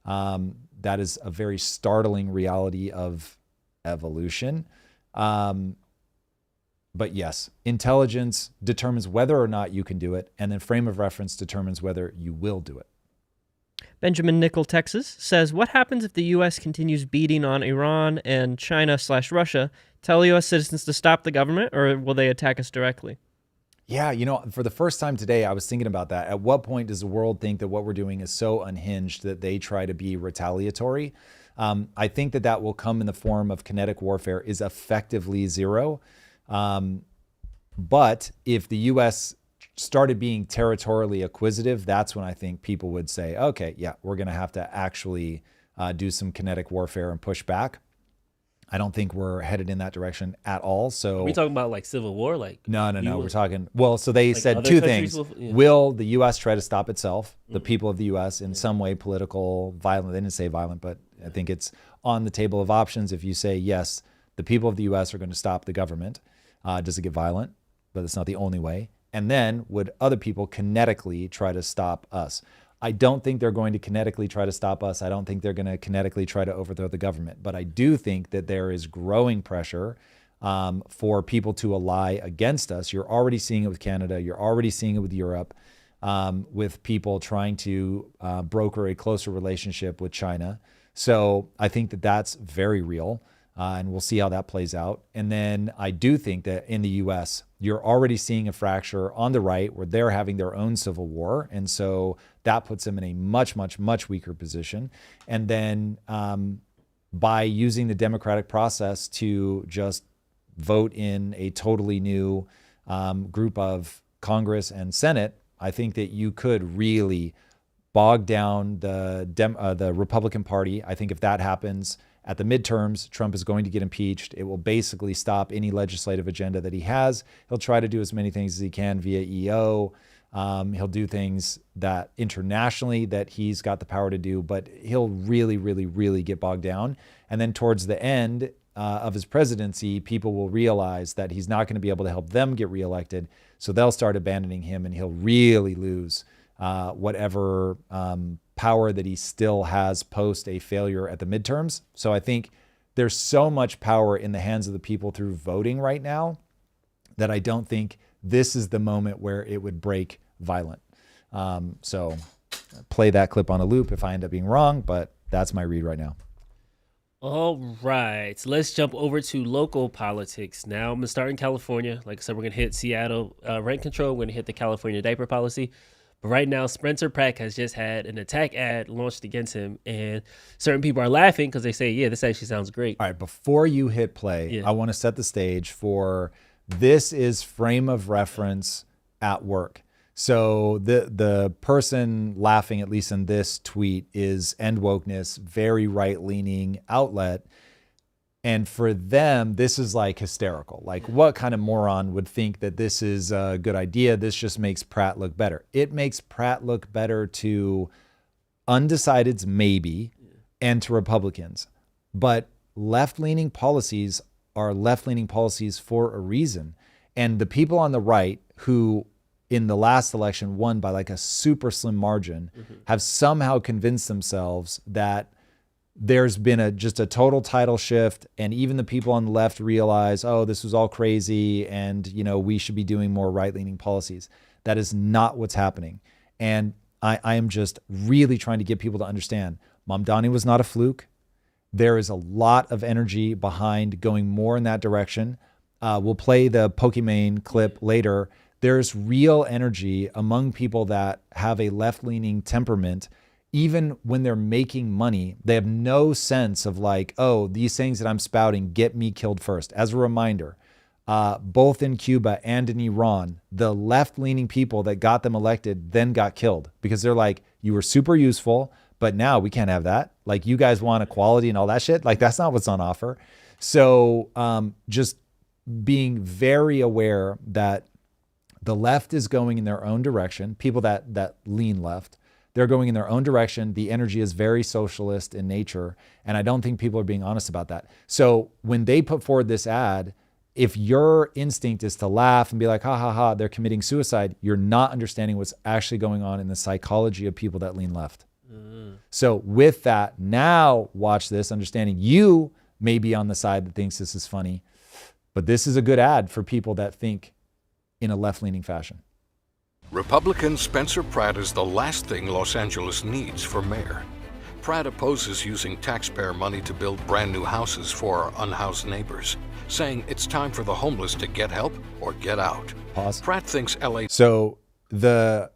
That is a very startling reality of evolution. But yes, intelligence determines whether or not you can do it, and then frame of reference determines whether you will do it. Benjamin Nickel, Texas, says, what happens if the U.S. continues beating on Iran and China/Russia? Tell U.S. citizens to stop the government, or will they attack us directly? Yeah, for the first time today, I was thinking about that. At what point does the world think that what we're doing is so unhinged that they try to be retaliatory? I think that will come in the form of kinetic warfare is effectively zero. But if the U.S. started being territorially acquisitive, that's when I think people would say, okay, yeah, we're going to have to actually do some kinetic warfare and push back. I don't think we're headed in that direction at all. So Are we talking about like civil war? Like no. We're talking, well, so they said other two countries things. will- yeah. Will the U.S. try to stop itself, the people of the U.S., in some way, political, violent? They didn't say violent, but I think it's on the table of options. If you say, yes, the people of the U.S. are going to stop the government, does it get violent? But it's not the only way. And then would other people kinetically try to stop us? I don't think they're going to kinetically try to stop us. I don't think they're going to kinetically try to overthrow the government. But I do think that there is growing pressure for people to ally against us. You're already seeing it with Canada. You're already seeing it with Europe, with people trying to broker a closer relationship with China. So I think that that's very real. And we'll see how that plays out. And then I do think that in the U.S., you're already seeing a fracture on the right where they're having their own civil war. And so that puts them in a much, much, much weaker position. And then by using the democratic process to just vote in a totally new group of Congress and Senate, I think that you could really bog down the Republican Party. I think if that happens, at the midterms, Trump is going to get impeached. It will basically stop any legislative agenda that he has. He'll try to do as many things as he can via EO. He'll do things that internationally that he's got the power to do, but he'll really, really, really get bogged down. And then towards the end of his presidency, people will realize that he's not going to be able to help them get reelected. So they'll start abandoning him, and he'll really lose whatever power that he still has post a failure at the midterms. So I think there's so much power in the hands of the people through voting right now that I don't think this is the moment where it would break violent. So play that clip on a loop if I end up being wrong, but that's my read right now. All right, so let's jump over to local politics now. I'm gonna start in California. Like I said, we're gonna hit Seattle rent control. We're gonna hit the California diaper policy. But right now, Spencer Pratt has just had an attack ad launched against him, and certain people are laughing because they say, yeah, this actually sounds great. All right, before you hit play, I want to set the stage for this is frame of reference at work. So the person laughing, at least in this tweet, is End Wokeness, very right-leaning outlet. And for them, this is like hysterical. Like, what kind of moron would think that this is a good idea? This just makes Pratt look better. It makes Pratt look better to undecideds, maybe, and to Republicans. But left-leaning policies are left-leaning policies for a reason. And the people on the right who in the last election won by like a super slim margin have somehow convinced themselves that there's been just a total title shift, and even the people on the left realize, oh, this was all crazy, and we should be doing more right-leaning policies. That is not what's happening. And I am just really trying to get people to understand, Mamdani was not a fluke. There is a lot of energy behind going more in that direction. We'll play the Pokimane clip later. There's real energy among people that have a left-leaning temperament. Even when they're making money, they have no sense of like, oh, these things that I'm spouting get me killed first. As a reminder, both in Cuba and in Iran, the left-leaning people that got them elected then got killed because they're like, you were super useful, but now we can't have that. Like, you guys want equality and all that shit. Like, that's not what's on offer. So just being very aware that the left is going in their own direction, people that lean left, they're going in their own direction. The energy is very socialist in nature. And I don't think people are being honest about that. So when they put forward this ad, if your instinct is to laugh and be like, ha, ha, ha, they're committing suicide, you're not understanding what's actually going on in the psychology of people that lean left. So with that, now watch this, understanding you may be on the side that thinks this is funny, but this is a good ad for people that think in a left-leaning fashion. Republican Spencer Pratt is the last thing Los Angeles needs for mayor. Pratt opposes using taxpayer money to build brand new houses for our unhoused neighbors, saying it's time for the homeless to get help or get out. Pause. Pratt thinks LA... So the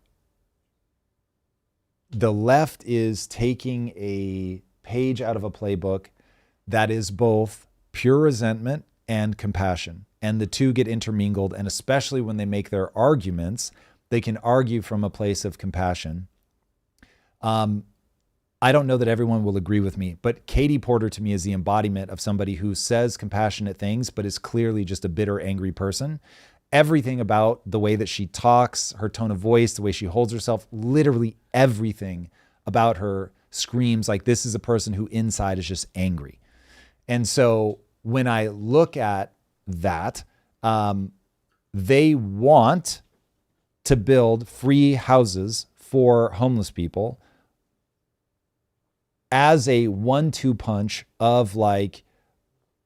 left is taking a page out of a playbook that is both pure resentment and compassion. And the two get intermingled. And especially when they make their arguments, they can argue from a place of compassion. I I don't know that everyone will agree with me, but Katie Porter to me is the embodiment of somebody who says compassionate things, but is clearly just a bitter, angry person. Everything about the way that she talks, her tone of voice, the way she holds herself, literally everything about her screams like this is a person who inside is just angry. And so when I look at that, they want to build free houses for homeless people as a 1-2 punch of like,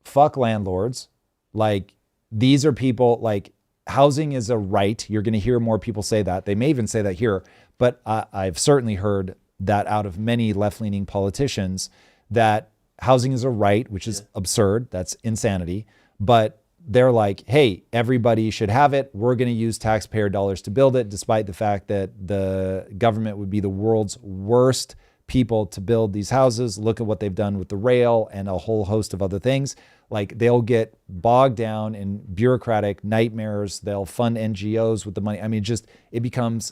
fuck landlords. Like, these are people, like, housing is a right. You're going to hear more people say that. They may even say that here, but I've certainly heard that out of many left-leaning politicians, that housing is a right, which is absurd. That's insanity. But they're like, hey, everybody should have it. We're going to use taxpayer dollars to build it, despite the fact that the government would be the world's worst people to build these houses. Look at what they've done with the rail and a whole host of other things. Like, they'll get bogged down in bureaucratic nightmares. They'll fund NGOs with the money. I mean, just, it becomes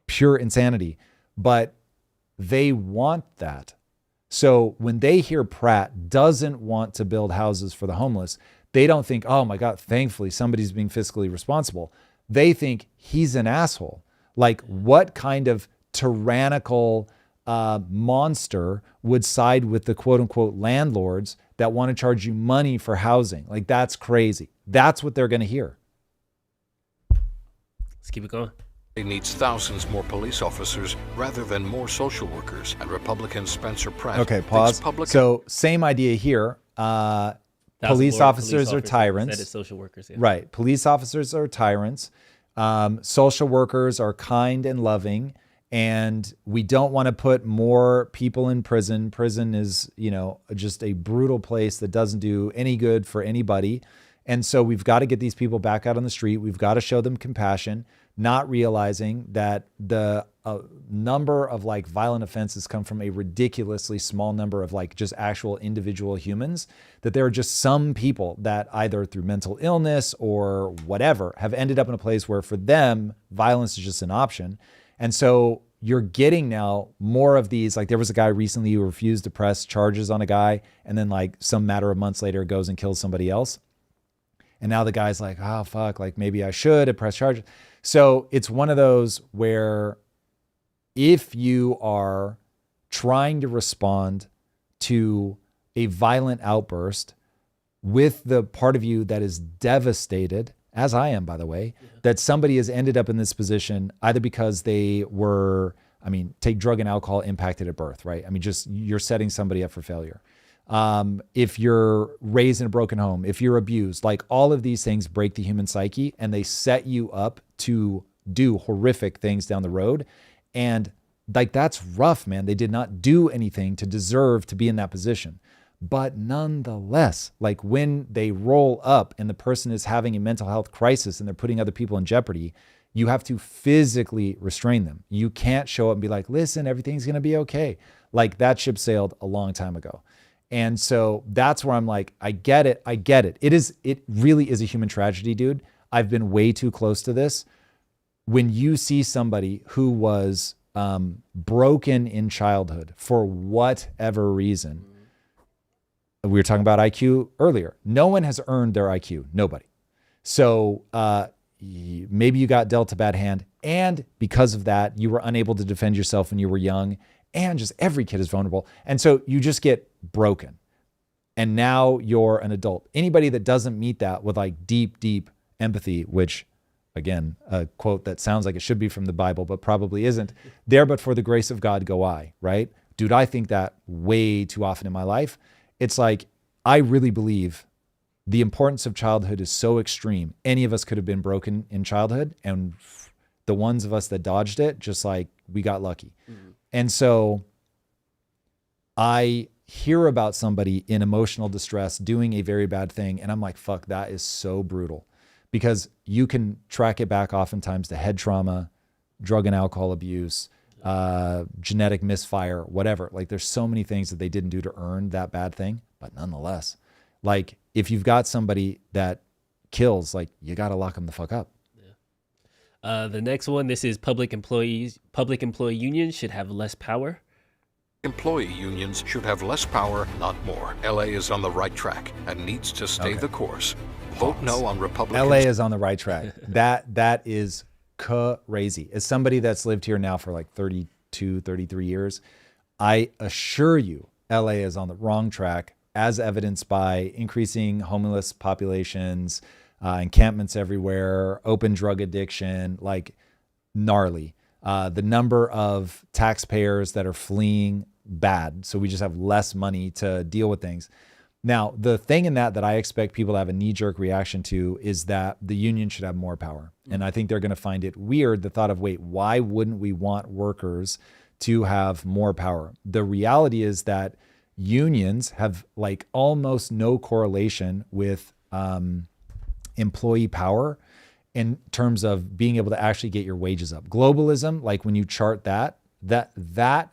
pure insanity, but they want that. So when they hear Pratt doesn't want to build houses for the homeless, they don't think, oh my God, thankfully somebody's being fiscally responsible. They think he's an asshole. Like, what kind of tyrannical monster would side with the quote unquote landlords that want to charge you money for housing? Like, that's crazy. That's what they're going to hear. Let's keep it going. It needs thousands more police officers rather than more social workers. And Republican Spencer Pratt. Okay, pause. So same idea here. Police officers are tyrants. Instead of social workers. Yeah. Right. Police officers are tyrants. Social workers are kind and loving. And we don't want to put more people in prison. Prison is, you know, just a brutal place that doesn't do any good for anybody. And so we've got to get these people back out on the street. We've got to show them compassion, not realizing that the number of like violent offenses come from a ridiculously small number of like just actual individual humans, that there are just some people that either through mental illness or whatever have ended up in a place where for them, violence is just an option. And so you're getting now more of these, like there was a guy recently who refused to press charges on a guy, and then like some matter of months later goes and kills somebody else. And now the guy's like, oh, fuck, like maybe I should have pressed charges. So it's one of those where if you are trying to respond to a violent outburst with the part of you that is devastated, as I am, by the way, that somebody has ended up in this position either because they were, I mean, take drug and alcohol impacted at birth, right? I mean, just you're setting somebody up for failure. If you're raised in a broken home, if you're abused, like all of these things break the human psyche and they set you up to do horrific things down the road. And like, that's rough, man. They did not do anything to deserve to be in that position. But nonetheless, like when they roll up and the person is having a mental health crisis and they're putting other people in jeopardy, you have to physically restrain them. You can't show up and be like, listen, everything's going to be okay. Like that ship sailed a long time ago. And so that's where I'm like, I get it. I get it. It really is a human tragedy, dude. I've been way too close to this. When you see somebody who was broken in childhood for whatever reason, we were talking about IQ earlier. No one has earned their IQ. Nobody. So maybe you got dealt a bad hand. And because of that, you were unable to defend yourself when you were young. And just every kid is vulnerable. And so you just get broken. And now you're an adult. Anybody that doesn't meet that with like deep, deep empathy, which again, a quote that sounds like it should be from the Bible, but probably isn't. There, but for the grace of God go I, right? Dude, I think that way too often in my life. It's like, I really believe the importance of childhood is so extreme. Any of us could have been broken in childhood, and the ones of us that dodged it, just like we got lucky. Mm-hmm. And so I hear about somebody in emotional distress doing a very bad thing, and I'm like, fuck, that is so brutal. Because you can track it back oftentimes to head trauma, drug and alcohol abuse, genetic misfire, whatever. Like there's so many things that they didn't do to earn that bad thing, but nonetheless, like if you've got somebody that kills, like you got to lock them the fuck up. The next one, this is public employee unions should have less power. Employee unions should have less power, not more. LA is on the right track and needs to stay the course. Vote no on Republicans. LA is on the right track. That is crazy. As somebody that's lived here now for like 32, 33 years, I assure you LA is on the wrong track, as evidenced by increasing homeless populations, encampments everywhere, open drug addiction, like gnarly. The number of taxpayers that are fleeing, bad. So we just have less money to deal with things. Now, the thing in that I expect people to have a knee-jerk reaction to is that the union should have more power. And I think they're going to find it weird, the thought of, wait, why wouldn't we want workers to have more power? The reality is that unions have like almost no correlation with employee power in terms of being able to actually get your wages up. Globalism, like when you chart that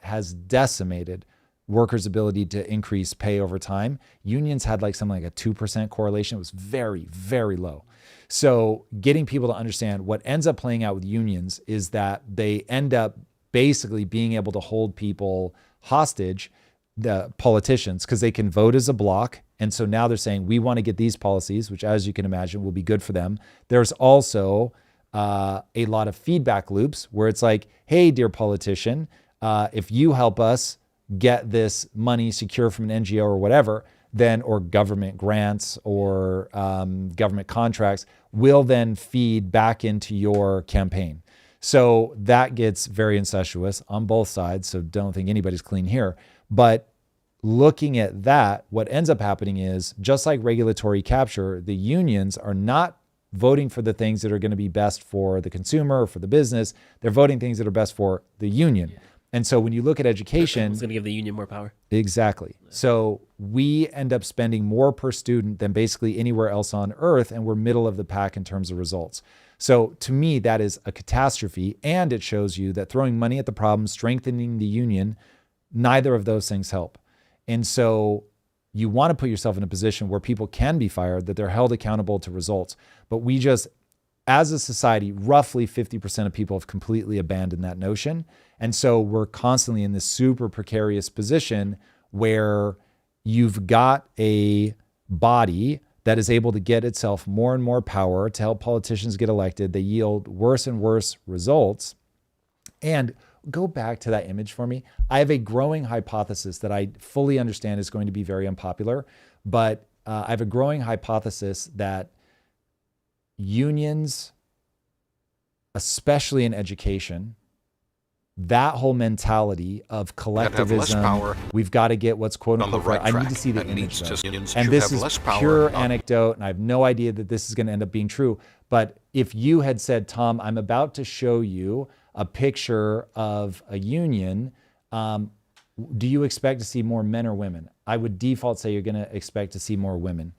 has decimated workers' ability to increase pay over time. Unions had like something like a 2% correlation. It was very, very low. So getting people to understand what ends up playing out with unions is that they end up basically being able to hold people hostage, the politicians, because they can vote as a block. And so now they're saying, we want to get these policies, which as you can imagine will be good for them. There's also a lot of feedback loops where it's like, hey, dear politician, if you help us get this money secure from an NGO or whatever, then, or government grants or government contracts, will then feed back into your campaign. So that gets very incestuous on both sides. So don't think anybody's clean here. But looking at that, what ends up happening is, just like regulatory capture, the unions are not voting for the things that are going to be best for the consumer or for the business. They're voting things that are best for the union. Yeah. And so when you look at education, it's going to give the union more power. Exactly. So we end up spending more per student than basically anywhere else on earth, and we're middle of the pack in terms of results. So to me, that is a catastrophe, and it shows you that throwing money at the problem, strengthening the union, neither of those things help. And so you want to put yourself in a position where people can be fired, that they're held accountable to results. But we just, as a society, roughly 50% of people have completely abandoned that notion. And so we're constantly in this super precarious position where you've got a body that is able to get itself more and more power to help politicians get elected. They yield worse and worse results. And go back to that image for me. I have a growing hypothesis that I fully understand is going to be very unpopular, but I have a growing hypothesis that unions, especially in education, that whole mentality of collectivism, we've got to get what's quote unquote right. I need to see the image though. And this is pure anecdote, and I have no idea that this is going to end up being true. But if you had said, Tom, I'm about to show you a picture of a union, do you expect to see more men or women? I would default say you're going to expect to see more women.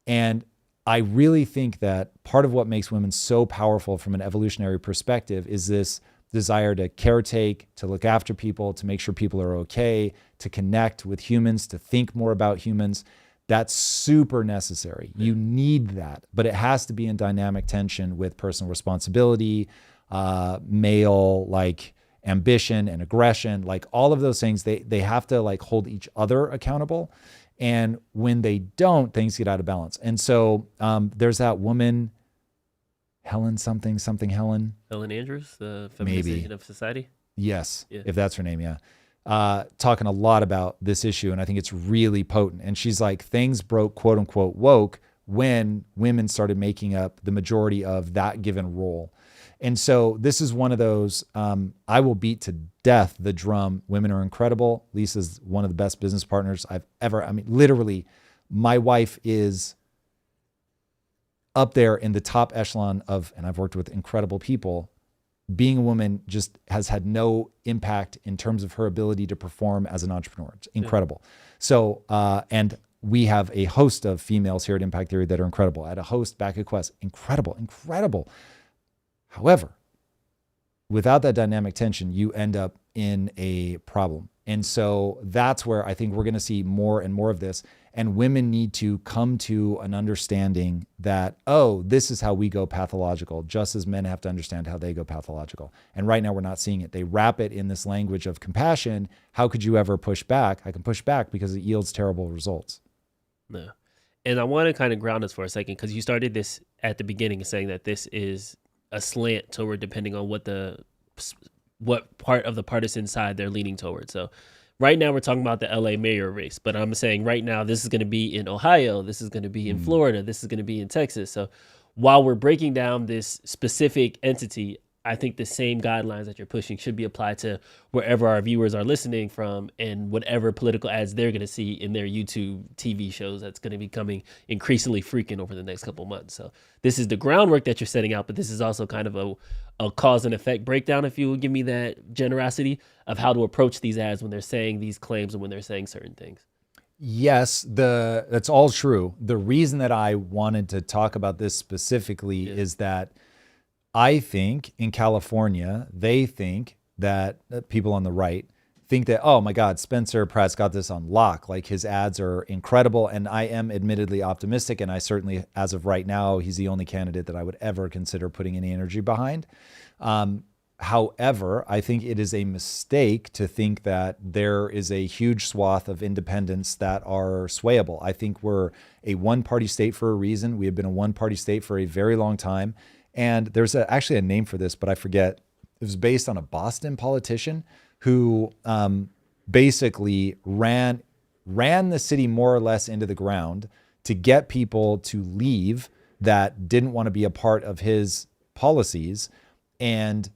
And I really think that part of what makes women so powerful from an evolutionary perspective is this desire to caretake, to look after people, to make sure people are okay, to connect with humans, to think more about humans. That's super necessary. You need that, but it has to be in dynamic tension with personal responsibility, male like ambition and aggression, like all of those things. They have to like hold each other accountable. And when they don't, things get out of balance. And so there's that woman, Helen Helen Andrews, the feminization of society. Yes, yeah. If that's her name, yeah. Talking a lot about this issue, and I think it's really potent. And she's like, things broke, quote unquote, woke when women started making up the majority of that given role. And so this is one of those, I will beat to death the drum. Women are incredible. Lisa's one of the best business partners I've ever, I mean, literally, my wife is up there in the top echelon of, and I've worked with incredible people. Being a woman just has had no impact in terms of her ability to perform as an entrepreneur. It's incredible. Yeah. So, and we have a host of females here at Impact Theory that are incredible. I had a host back at Quest, incredible. However, without that dynamic tension, you end up in a problem. And so that's where I think we're going to see more and more of this. And women need to come to an understanding that, oh, this is how we go pathological, just as men have to understand how they go pathological. And right now we're not seeing it. They wrap it in this language of compassion. How could you ever push back? I can push back because it yields terrible results. No. And I want to kind of ground us for a second, because you started this at the beginning saying that this is a slant toward depending on what part of the partisan side they're leaning towards. So right now we're talking about the LA mayor race, but I'm saying right now this is going to be in Ohio, this is going to be in Florida, this is going to be in Texas. So while we're breaking down this specific entity, I think the same guidelines that you're pushing should be applied to wherever our viewers are listening from and whatever political ads they're going to see in their YouTube TV shows that's going to be coming increasingly frequent over the next couple months. So this is the groundwork that you're setting out, but this is also kind of a cause and effect breakdown, if you will give me that generosity, of how to approach these ads when they're saying these claims and when they're saying certain things. Yes, that's all true. The reason that I wanted to talk about this specifically is that I think in California, they think that people on the right think that, oh my God, Spencer Pratt's got this on lock. Like his ads are incredible. And I am admittedly optimistic. And I certainly, as of right now, he's the only candidate that I would ever consider putting any energy behind. However, I think it is a mistake to think that there is a huge swath of independents that are swayable. I think we're a one-party state for a reason. We have been a one-party state for a very long time. And there's actually a name for this, but I forget. It was based on a Boston politician who basically ran the city more or less into the ground to get people to leave that didn't want to be a part of his policies. And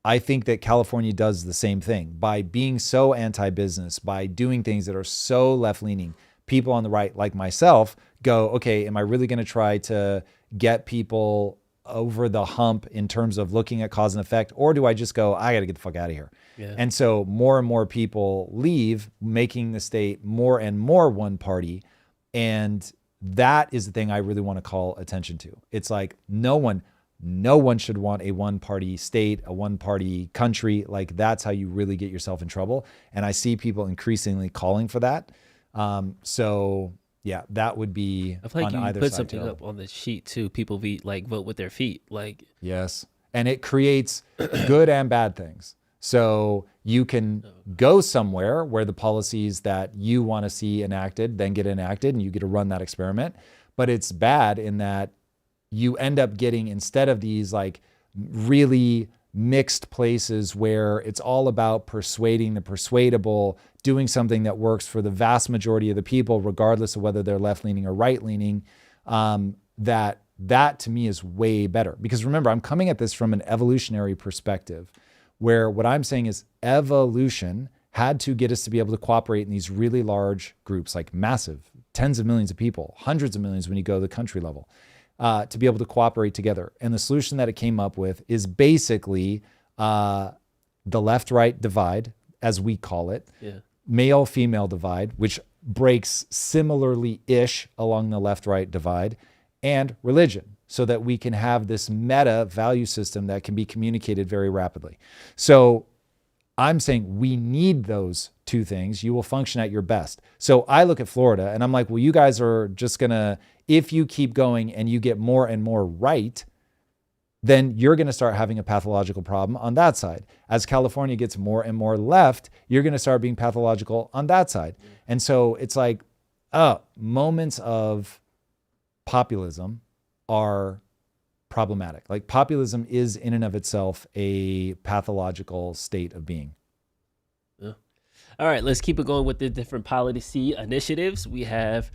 I think that California does the same thing by being so anti-business, by doing things that are so left-leaning. People on the right, like myself, go, okay, am I really going to try to get people over the hump in terms of looking at cause and effect, or do I just go, I got to get the fuck out of here? Yeah. And so more and more people leave, making the state more and more one party. And that is the thing I really want to call attention to. It's like no one should want a one party state, a one party country. Like that's how you really get yourself in trouble. And I see people increasingly calling for that. So yeah, that would be I feel like on you either put side something terrible. up on the sheet too. People vote with their feet. Like Yes. And it creates good and bad things. So you can go somewhere where the policies that you want to see enacted then get enacted and you get to run that experiment. But it's bad in that you end up getting, instead of these like really mixed places where it's all about persuading the persuadable, doing something that works for the vast majority of the people, regardless of whether they're left-leaning or right-leaning, that to me is way better. Because remember, I'm coming at this from an evolutionary perspective, where what I'm saying is evolution had to get us to be able to cooperate in these really large groups, like massive, tens of millions of people, hundreds of millions when you go to the country level, to be able to cooperate together. And the solution that it came up with is basically the left-right divide, as we call it, male-female divide, which breaks similarly-ish along the left-right divide, and religion, so that we can have this meta value system that can be communicated very rapidly. So I'm saying we need those two things. You will function at your best. So I look at Florida and I'm like, well, you guys are just gonna, if you keep going and you get more and more right, then you're going to start having a pathological problem on that side. As California gets more and more left, you're going to start being pathological on that side. And so it's like, moments of populism are problematic. Like populism is in and of itself a pathological state of being. Yeah. All right, let's keep it going with the different policy initiatives. We have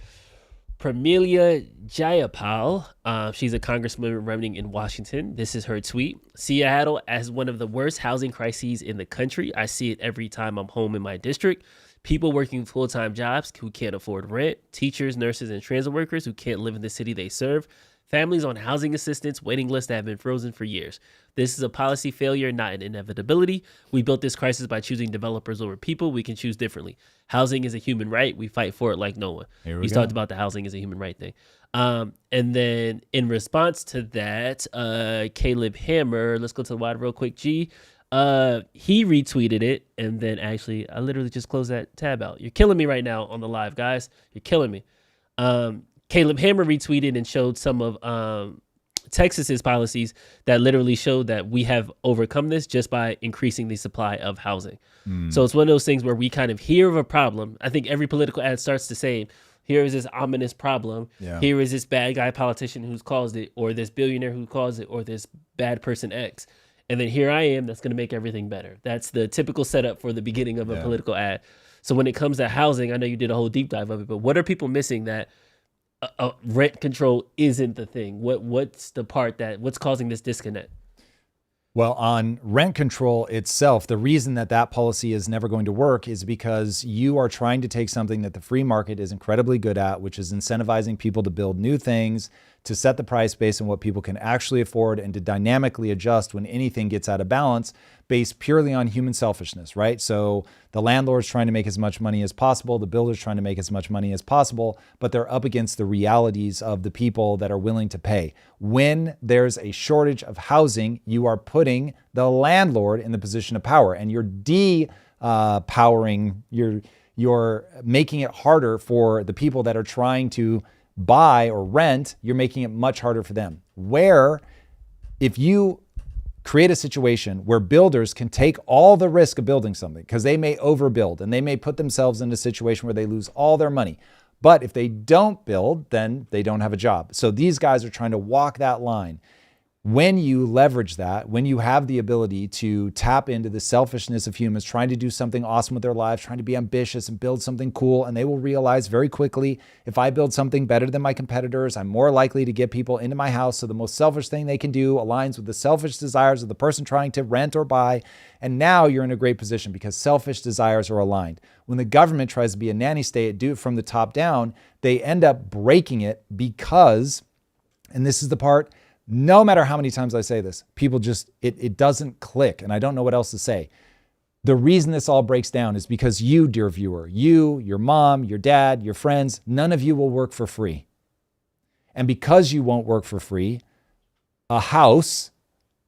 Pramila Jayapal. She's a congresswoman running in Washington. This is her tweet. Seattle as one of the worst housing crises in the country. I see it every time I'm home in my district. People working full-time jobs who can't afford rent. Teachers, nurses, and transit workers who can't live in the city they serve. Families on housing assistance waiting lists that have been frozen for years. This is a policy failure, not an inevitability. We built this crisis by choosing developers over people. We can choose differently. Housing is a human right. We fight for it like no one. He's talked about the housing is a human right thing. And then in response to that, Caleb Hammer, let's go to the wide real quick, G. He retweeted it, and then actually, I literally just closed that tab out. You're killing me right now on the live, guys. You're killing me. Caleb Hammer retweeted and showed some of Texas's policies that literally showed that we have overcome this just by increasing the supply of housing. So it's one of those things where we kind of hear of a problem. I think every political ad starts to say, here is this ominous problem. Yeah. Here is this bad guy politician who's caused it, or this billionaire who caused it, or this bad person X. And then here I am, that's going to make everything better. That's the typical setup for the beginning of a political ad. So when it comes to housing, I know you did a whole deep dive of it, but what are people missing that rent control isn't the thing? What's the part what's causing this disconnect? Well, on rent control itself, the reason that policy is never going to work is because you are trying to take something that the free market is incredibly good at, which is incentivizing people to build new things, to set the price based on what people can actually afford, and to dynamically adjust when anything gets out of balance based purely on human selfishness, right? So the landlord's trying to make as much money as possible, the builder's trying to make as much money as possible, but they're up against the realities of the people that are willing to pay. When there's a shortage of housing, you are putting the landlord in the position of power, and you're powering, you're making it harder for the people that are trying to buy or rent. You're making it much harder for them. Where if you create a situation where builders can take all the risk of building something, because they may overbuild and they may put themselves in a situation where they lose all their money. But if they don't build, then they don't have a job. So these guys are trying to walk that line. When you leverage that, when you have the ability to tap into the selfishness of humans trying to do something awesome with their lives, trying to be ambitious and build something cool, and they will realize very quickly, if I build something better than my competitors, I'm more likely to get people into my house. So the most selfish thing they can do aligns with the selfish desires of the person trying to rent or buy. And now you're in a great position because selfish desires are aligned. When the government tries to be a nanny state, do it from the top down, they end up breaking it because, and this is the part, no matter how many times I say this, people just, it doesn't click, and I don't know what else to say. The reason this all breaks down is because you, dear viewer, you, your mom, your dad, your friends, none of you will work for free. And because you won't work for free, a house,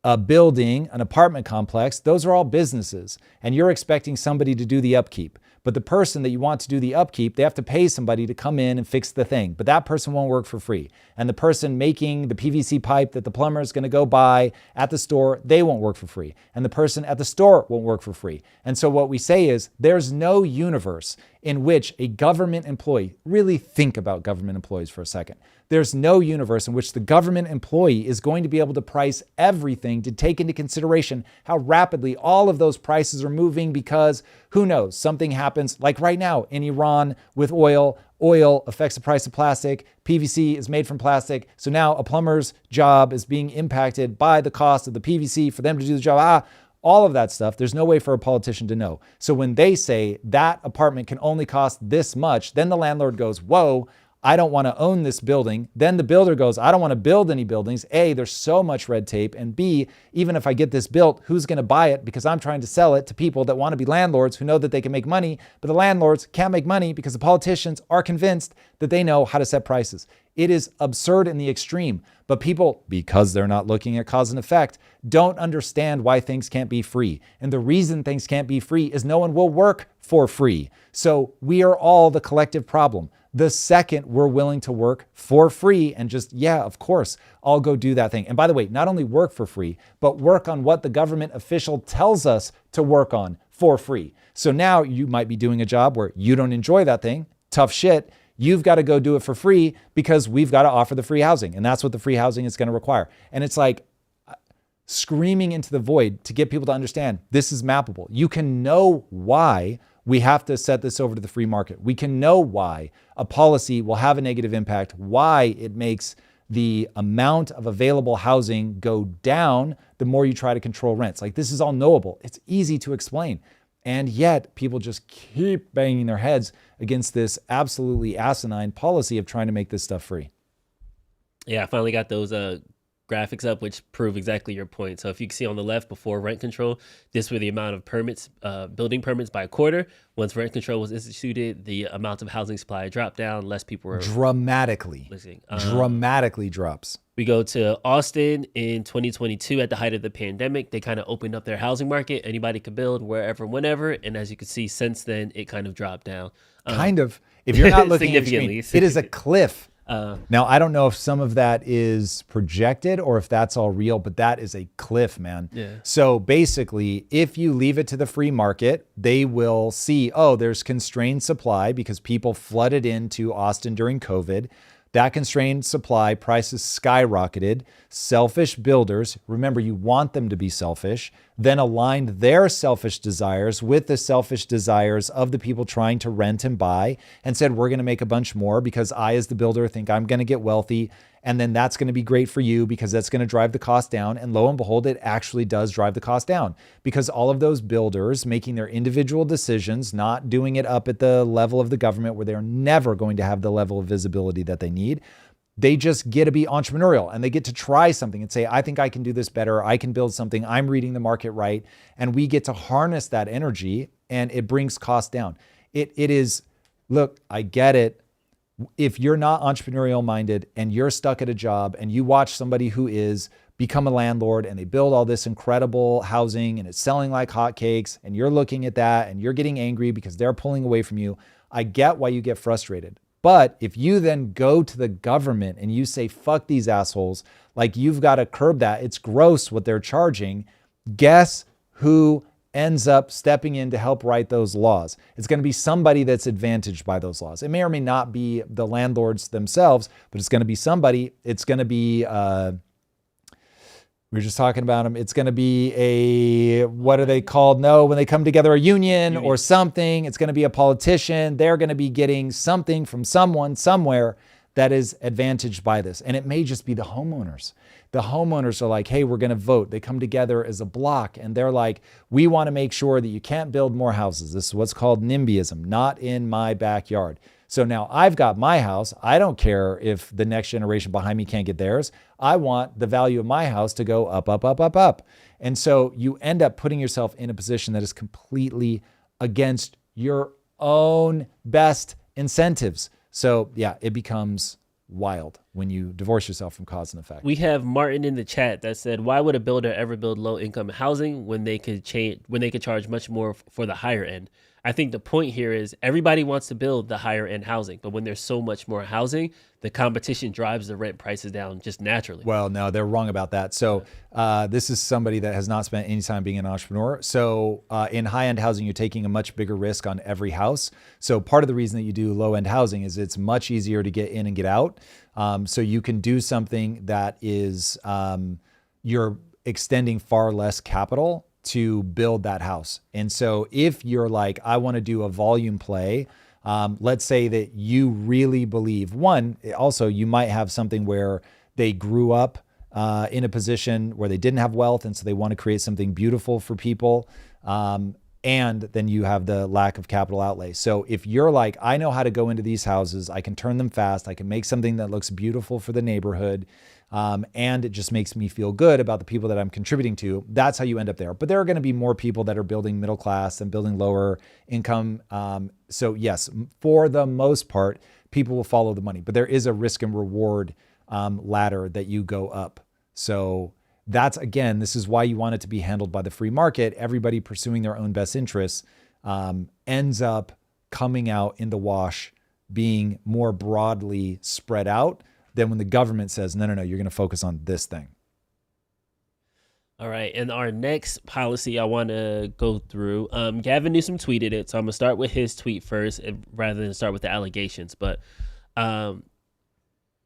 a building, an apartment complex, those are all businesses, and you're expecting somebody to do the upkeep. But the person that you want to do the upkeep, they have to pay somebody to come in and fix the thing. But that person won't work for free. And the person making the PVC pipe that the plumber is going to go buy at the store, they won't work for free. And the person at the store won't work for free. And so what we say is there's no universe in which a government employee, really think about government employees for a second. There's no universe in which the government employee is going to be able to price everything to take into consideration how rapidly all of those prices are moving, because who knows, something happens like right now in Iran with oil. Oil affects the price of plastic. PVC is made from plastic. So now a plumber's job is being impacted by the cost of the PVC for them to do the job. All of that stuff, there's no way for a politician to know. So when they say that apartment can only cost this much, then the landlord goes, whoa, I don't want to own this building. Then the builder goes, I don't want to build any buildings. A, there's so much red tape. And B, even if I get this built, who's going to buy it? Because I'm trying to sell it to people that want to be landlords who know that they can make money, but the landlords can't make money because the politicians are convinced that they know how to set prices. It is absurd in the extreme, but people, because they're not looking at cause and effect, don't understand why things can't be free. And the reason things can't be free is no one will work for free. So we are all the collective problem. The second we're willing to work for free and just, yeah, of course, I'll go do that thing. And by the way, not only work for free, but work on what the government official tells us to work on for free. So now you might be doing a job where you don't enjoy that thing, tough shit. You've got to go do it for free because we've got to offer the free housing. And that's what the free housing is going to require. And it's like screaming into the void to get people to understand this is mappable. You can know why we have to set this over to the free market. We can know why a policy will have a negative impact, why it makes the amount of available housing go down the more you try to control rents. Like, this is all knowable. It's easy to explain. And yet people just keep banging their heads against this absolutely asinine policy of trying to make this stuff free. Yeah, I finally got those graphics up, which prove exactly your point. So if you can see on the left, before rent control, this were the amount of permits, building permits by a quarter. Once rent control was instituted, the amount of housing supply dropped down. Less people were dramatically drops. We go to Austin in 2022 at the height of the pandemic. They kind of opened up their housing market. Anybody could build wherever, whenever. And as you can see, since then, it kind of dropped down. If you're not looking at Significantly. extreme, it is a cliff. Now, I don't know if some of that is projected or if that's all real, but that is a cliff, man. Yeah. So basically, if you leave it to the free market, they will see, oh, there's constrained supply because people flooded into Austin during COVID. That constrained supply, prices skyrocketed. Selfish builders, remember, you want them to be selfish, then aligned their selfish desires with the selfish desires of the people trying to rent and buy and said, we're going to make a bunch more because I, as the builder, think I'm going to get wealthy. And then that's going to be great for you because that's going to drive the cost down. And lo and behold, it actually does drive the cost down because all of those builders making their individual decisions, not doing it up at the level of the government where they're never going to have the level of visibility that they need. They just get to be entrepreneurial and they get to try something and say, I think I can do this better. I can build something. I'm reading the market right. And we get to harness that energy and it brings costs down. It is, look, I get it. If you're not entrepreneurial minded and you're stuck at a job and you watch somebody who is become a landlord and they build all this incredible housing and it's selling like hotcakes and you're looking at that and you're getting angry because they're pulling away from you, I get why you get frustrated. But if you then go to the government and you say, fuck these assholes, like you've got to curb that. It's gross what they're charging. Guess who ends up stepping in to help write those laws? It's going to be somebody that's advantaged by those laws. It may or may not be the landlords themselves, but it's going to be somebody. It's going to be, we were just talking about them. It's going to be a, what are they called? No, when they come together, a union or something. It's going to be a politician. They're going to be getting something from someone somewhere that is advantaged by this. And it may just be the homeowners. The homeowners are like, hey, we're going to vote. They come together as a block and they're like, we want to make sure that you can't build more houses. This is what's called NIMBYism, not in my backyard. So now I've got my house. I don't care if the next generation behind me can't get theirs. I want the value of my house to go up, up, up, up, up. And so you end up putting yourself in a position that is completely against your own best incentives. So yeah, it becomes wild when you divorce yourself from cause and effect. We have Martin in the chat that said, why would a builder ever build low income housing when they could charge much more for the higher end? I think the point here is everybody wants to build the higher end housing, but when there's so much more housing, the competition drives the rent prices down just naturally. Well, no, they're wrong about that. So this is somebody that has not spent any time being an entrepreneur. So in high-end housing, you're taking a much bigger risk on every house. So part of the reason that you do low-end housing is it's much easier to get in and get out. So you can do something that is you're extending far less capital to build that house. And so if you're like, I want to do a volume play, let's say that you really believe, one, also you might have something where they grew up in a position where they didn't have wealth. And so they want to create something beautiful for people. And then you have the lack of capital outlay. So if you're like, I know how to go into these houses, I can turn them fast, I can make something that looks beautiful for the neighborhood, and it just makes me feel good about the people that I'm contributing to, that's how you end up there. But there are going to be more people that are building middle class and building lower income. So yes, for the most part, people will follow the money, but there is a risk and reward ladder that you go up. So that's, again, this is why you want it to be handled by the free market. Everybody pursuing their own best interests ends up coming out in the wash, being more broadly spread out than when the government says, no, you're going to focus on this thing. All right. And our next policy I want to go through, Gavin Newsom tweeted it. So I'm going to start with his tweet first rather than start with the allegations. But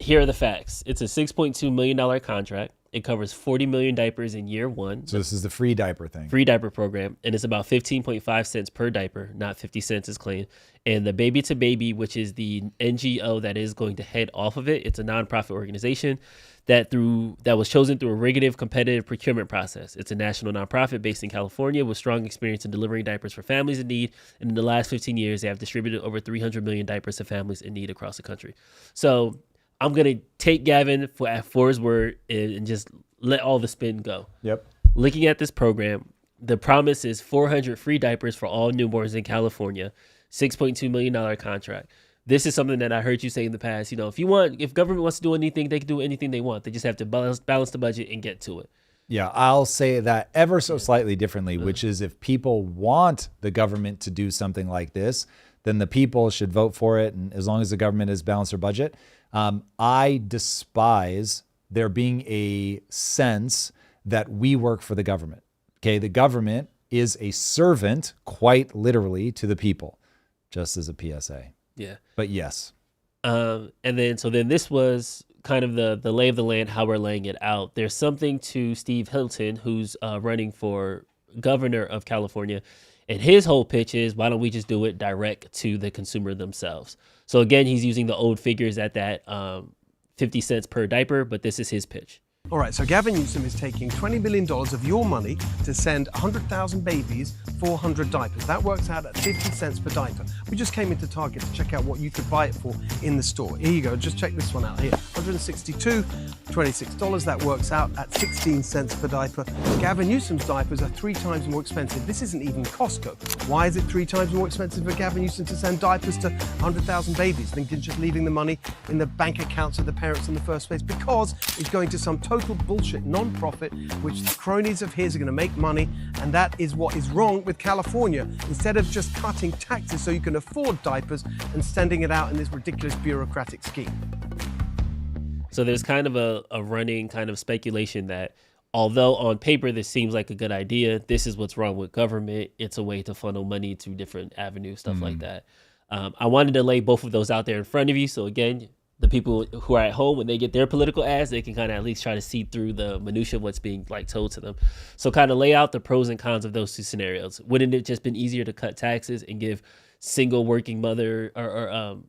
here are the facts. It's a $6.2 million contract. It covers 40 million diapers in year one. So this is the free diaper thing. Free diaper program. And it's about 15.5 cents per diaper, not 50 cents as claimed. And the Baby to Baby, which is the NGO that is going to head off of it. It's a nonprofit organization that was chosen through a rigorous competitive procurement process. It's a national nonprofit based in California with strong experience in delivering diapers for families in need. And in the last 15 years, they have distributed over 300 million diapers to families in need across the country. So I'm going to take Gavin for his word and just let all the spin go. Yep. Looking at this program, the promise is 400 free diapers for all newborns in California, $6.2 million contract. This is something that I heard you say in the past. You know, if government wants to do anything, they can do anything they want. They just have to balance the budget and get to it. Yeah, I'll say that ever so slightly differently, which is if people want the government to do something like this, then the people should vote for it. And as long as the government has balanced their budget, I despise there being a sense that we work for the government. Okay, the government is a servant, quite literally, to the people, just as a PSA. Yeah. But yes. And then this was kind of the lay of the land, how we're laying it out. There's something to Steve Hilton, who's running for governor of California. And his whole pitch is, why don't we just do it direct to the consumer themselves? So again, he's using the old figures at that 50 cents per diaper, but this is his pitch. All right, so Gavin Newsom is taking $20 billion of your money to send 100,000 babies 400 diapers. That works out at 50 cents per diaper. We just came into Target to check out what you could buy it for in the store. Here you go, just check this one out here. $162, $26. That works out at 16 cents per diaper. Gavin Newsom's diapers are 3 times more expensive. This isn't even Costco. Why is it 3 times more expensive for Gavin Newsom to send diapers to 100,000 babies than just leaving the money in the bank accounts of the parents in the first place? Because it's going to some total bullshit non-profit, which the cronies of his are going to make money, and that is what is wrong with California. Instead of just cutting taxes so you can afford diapers and sending it out in this ridiculous bureaucratic scheme. So there's kind of a running kind of speculation that although on paper this seems like a good idea, this is what's wrong with government. It's a way to funnel money to different avenues, stuff like that. I wanted to lay both of those out there in front of you. So again, the people who are at home, when they get their political ads, they can kind of at least try to see through the minutia of what's being like told to them. So kind of lay out the pros and cons of those two scenarios. Wouldn't it just been easier to cut taxes and give single working mother or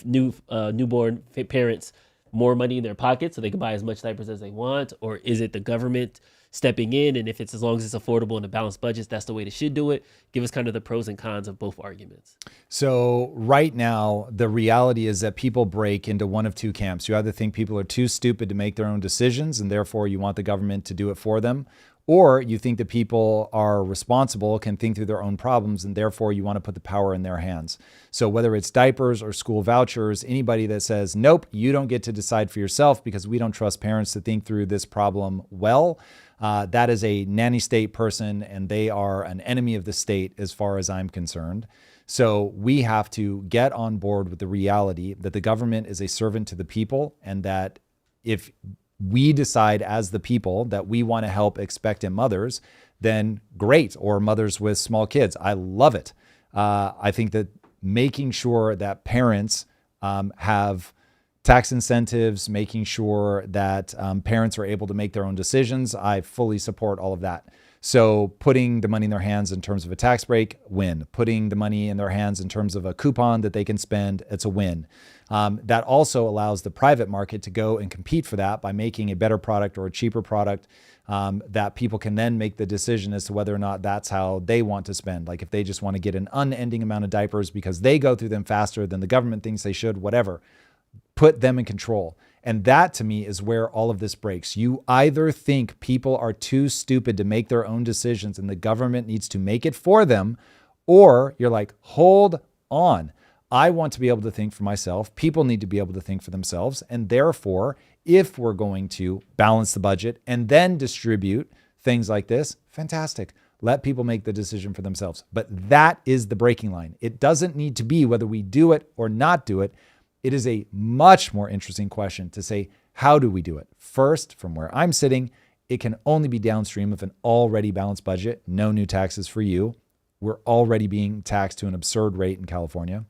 newborn parents more money in their pocket so they can buy as much diapers as they want? Or is it the government stepping in, and if it's as long as it's affordable and a balanced budget, that's the way they should do it? Give us kind of the pros and cons of both arguments. So right now, the reality is that people break into one of two camps. You either think people are too stupid to make their own decisions, and therefore you want the government to do it for them, or you think that people are responsible, can think through their own problems, and therefore you want to put the power in their hands. So whether it's diapers or school vouchers, anybody that says, nope, you don't get to decide for yourself because we don't trust parents to think through this problem well, that is a nanny state person, and they are an enemy of the state as far as I'm concerned. So we have to get on board with the reality that the government is a servant to the people, and that if we decide as the people that we want to help expectant mothers, then great, or mothers with small kids. I love it. I think that making sure that parents have tax incentives, making sure that parents are able to make their own decisions, I fully support all of that. So putting the money in their hands in terms of a tax break, win. Putting the money in their hands in terms of a coupon that they can spend, it's a win. That also allows the private market to go and compete for that by making a better product or a cheaper product that people can then make the decision as to whether or not that's how they want to spend. Like if they just want to get an unending amount of diapers because they go through them faster than the government thinks they should, whatever. Put them in control. And that to me is where all of this breaks. You either think people are too stupid to make their own decisions and the government needs to make it for them, or you're like, hold on. I want to be able to think for myself. People need to be able to think for themselves. And therefore, if we're going to balance the budget and then distribute things like this, fantastic. Let people make the decision for themselves. But that is the breaking line. It doesn't need to be whether we do it or not do it. It is a much more interesting question to say, how do we do it? First, from where I'm sitting, it can only be downstream of an already balanced budget. No new taxes for you. We're already being taxed to an absurd rate in California.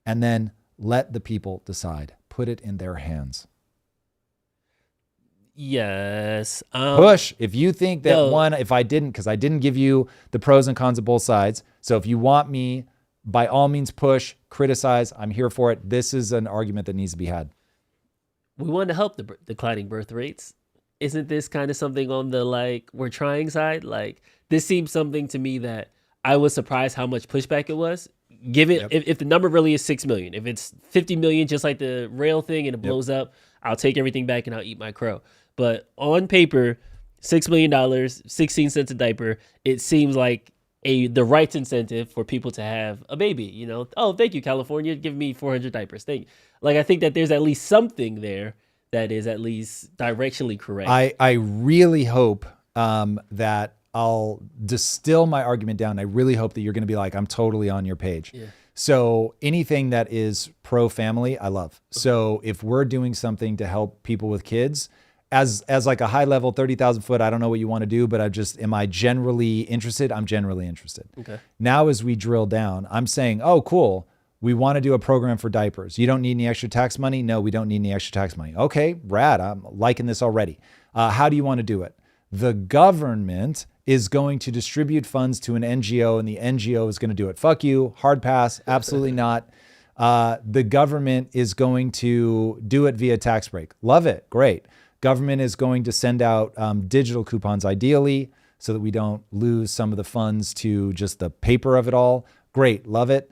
And then let the people decide. Put it in their hands. Yes. Push. If you think that if I didn't, because I didn't give you the pros and cons of both sides. So if you want me, by all means, push, criticize. I'm here for it. This is an argument that needs to be had. We want to help the declining birth rates. Isn't this kind of something on the we're trying side? Like, this seems something to me that I was surprised how much pushback it was. Give it, if the number really is 6 million, if it's 50 million, just like the rail thing, and it blows up, I'll take everything back and I'll eat my crow. But on paper, $6 million, 16 cents a diaper, it seems like the right incentive for people to have a baby. Oh, thank you, California, give me 400 diapers. Thank you. I think that there's at least something there that is at least directionally correct. I really hope that I'll distill my argument down. I really hope that you're going to be like, I'm totally on your page. Yeah. So anything that is pro-family, I love. So if we're doing something to help people with kids, as like a high level 30,000 foot, I don't know what you want to do, but am I generally interested? I'm generally interested. Okay. Now, as we drill down, I'm saying, oh, cool. We want to do a program for diapers. You don't need any extra tax money? No, we don't need any extra tax money. Okay, rad. I'm liking this already. How do you want to do it? The government is going to distribute funds to an NGO, and the NGO is going to do it. Fuck you. Hard pass. Absolutely not. The government is going to do it via tax break. Love it. Great. Government is going to send out digital coupons, ideally, so that we don't lose some of the funds to just the paper of it all. Great. Love it.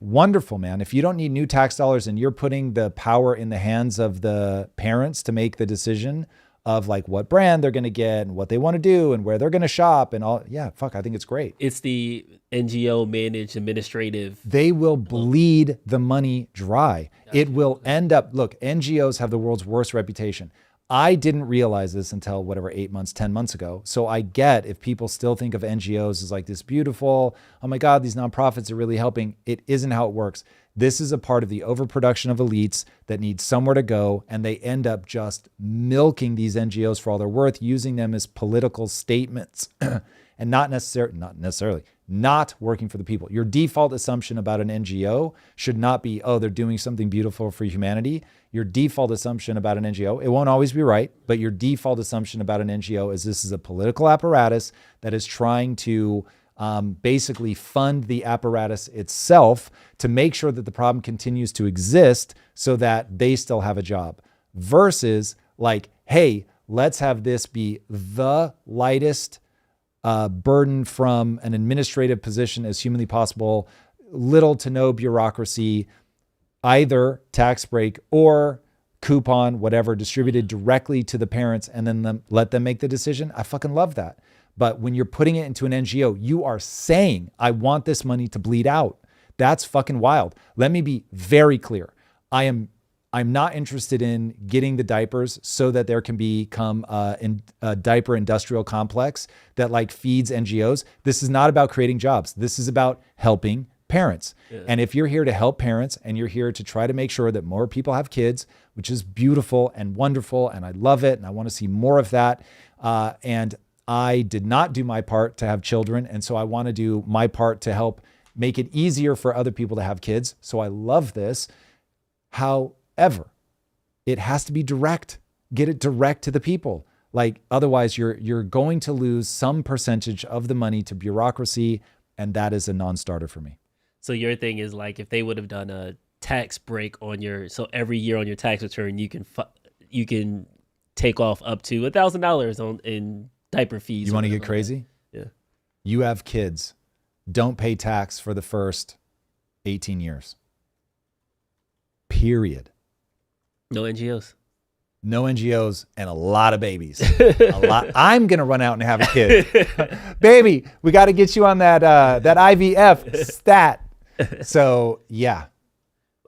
Wonderful, man. If you don't need new tax dollars and you're putting the power in the hands of the parents to make the decision of like what brand they're going to get and what they want to do and where they're going to shop and all. Yeah, fuck, I think it's great. It's the NGO managed administrative. They will bleed the money dry. It will end up, look, NGOs have the world's worst reputation. I didn't realize this until 8 months, 10 months ago. So I get if people still think of NGOs as like this beautiful, oh my God, these nonprofits are really helping. It isn't how it works. This is a part of the overproduction of elites that need somewhere to go. And they end up just milking these NGOs for all they're worth, using them as political statements and not working for the people. Your default assumption about an NGO should not be, oh, they're doing something beautiful for humanity. Your default assumption about an NGO, it won't always be right, but your default assumption about an NGO is this is a political apparatus that is trying to basically fund the apparatus itself to make sure that the problem continues to exist so that they still have a job, versus like, hey, let's have this be the lightest burden from an administrative position as humanly possible, little to no bureaucracy, either tax break or coupon, whatever, distributed directly to the parents and then let them make the decision. I fucking love that. But when you're putting it into an NGO, you are saying, I want this money to bleed out. That's fucking wild. Let me be very clear. I'm not interested in getting the diapers so that there can become a diaper industrial complex that like feeds NGOs. This is not about creating jobs. This is about helping parents. Yeah. And if you're here to help parents and you're here to try to make sure that more people have kids, which is beautiful and wonderful, and I love it, and I want to see more of that. And I did not do my part to have children, and so I want to do my part to help make it easier for other people to have kids. So I love this. However, it has to be direct. Get it direct to the people. Like otherwise you're going to lose some percentage of the money to bureaucracy, and that is a non-starter for me. So your thing is like if they would have done a tax break so every year on your tax return you can take off up to $1,000 in diaper fees. You want to get crazy? Yeah. You have kids. Don't pay tax for the first 18 years. Period. No NGOs. No NGOs and a lot of babies. A lot. I'm going to run out and have a kid. Baby, we got to get you on that IVF stat. So, yeah.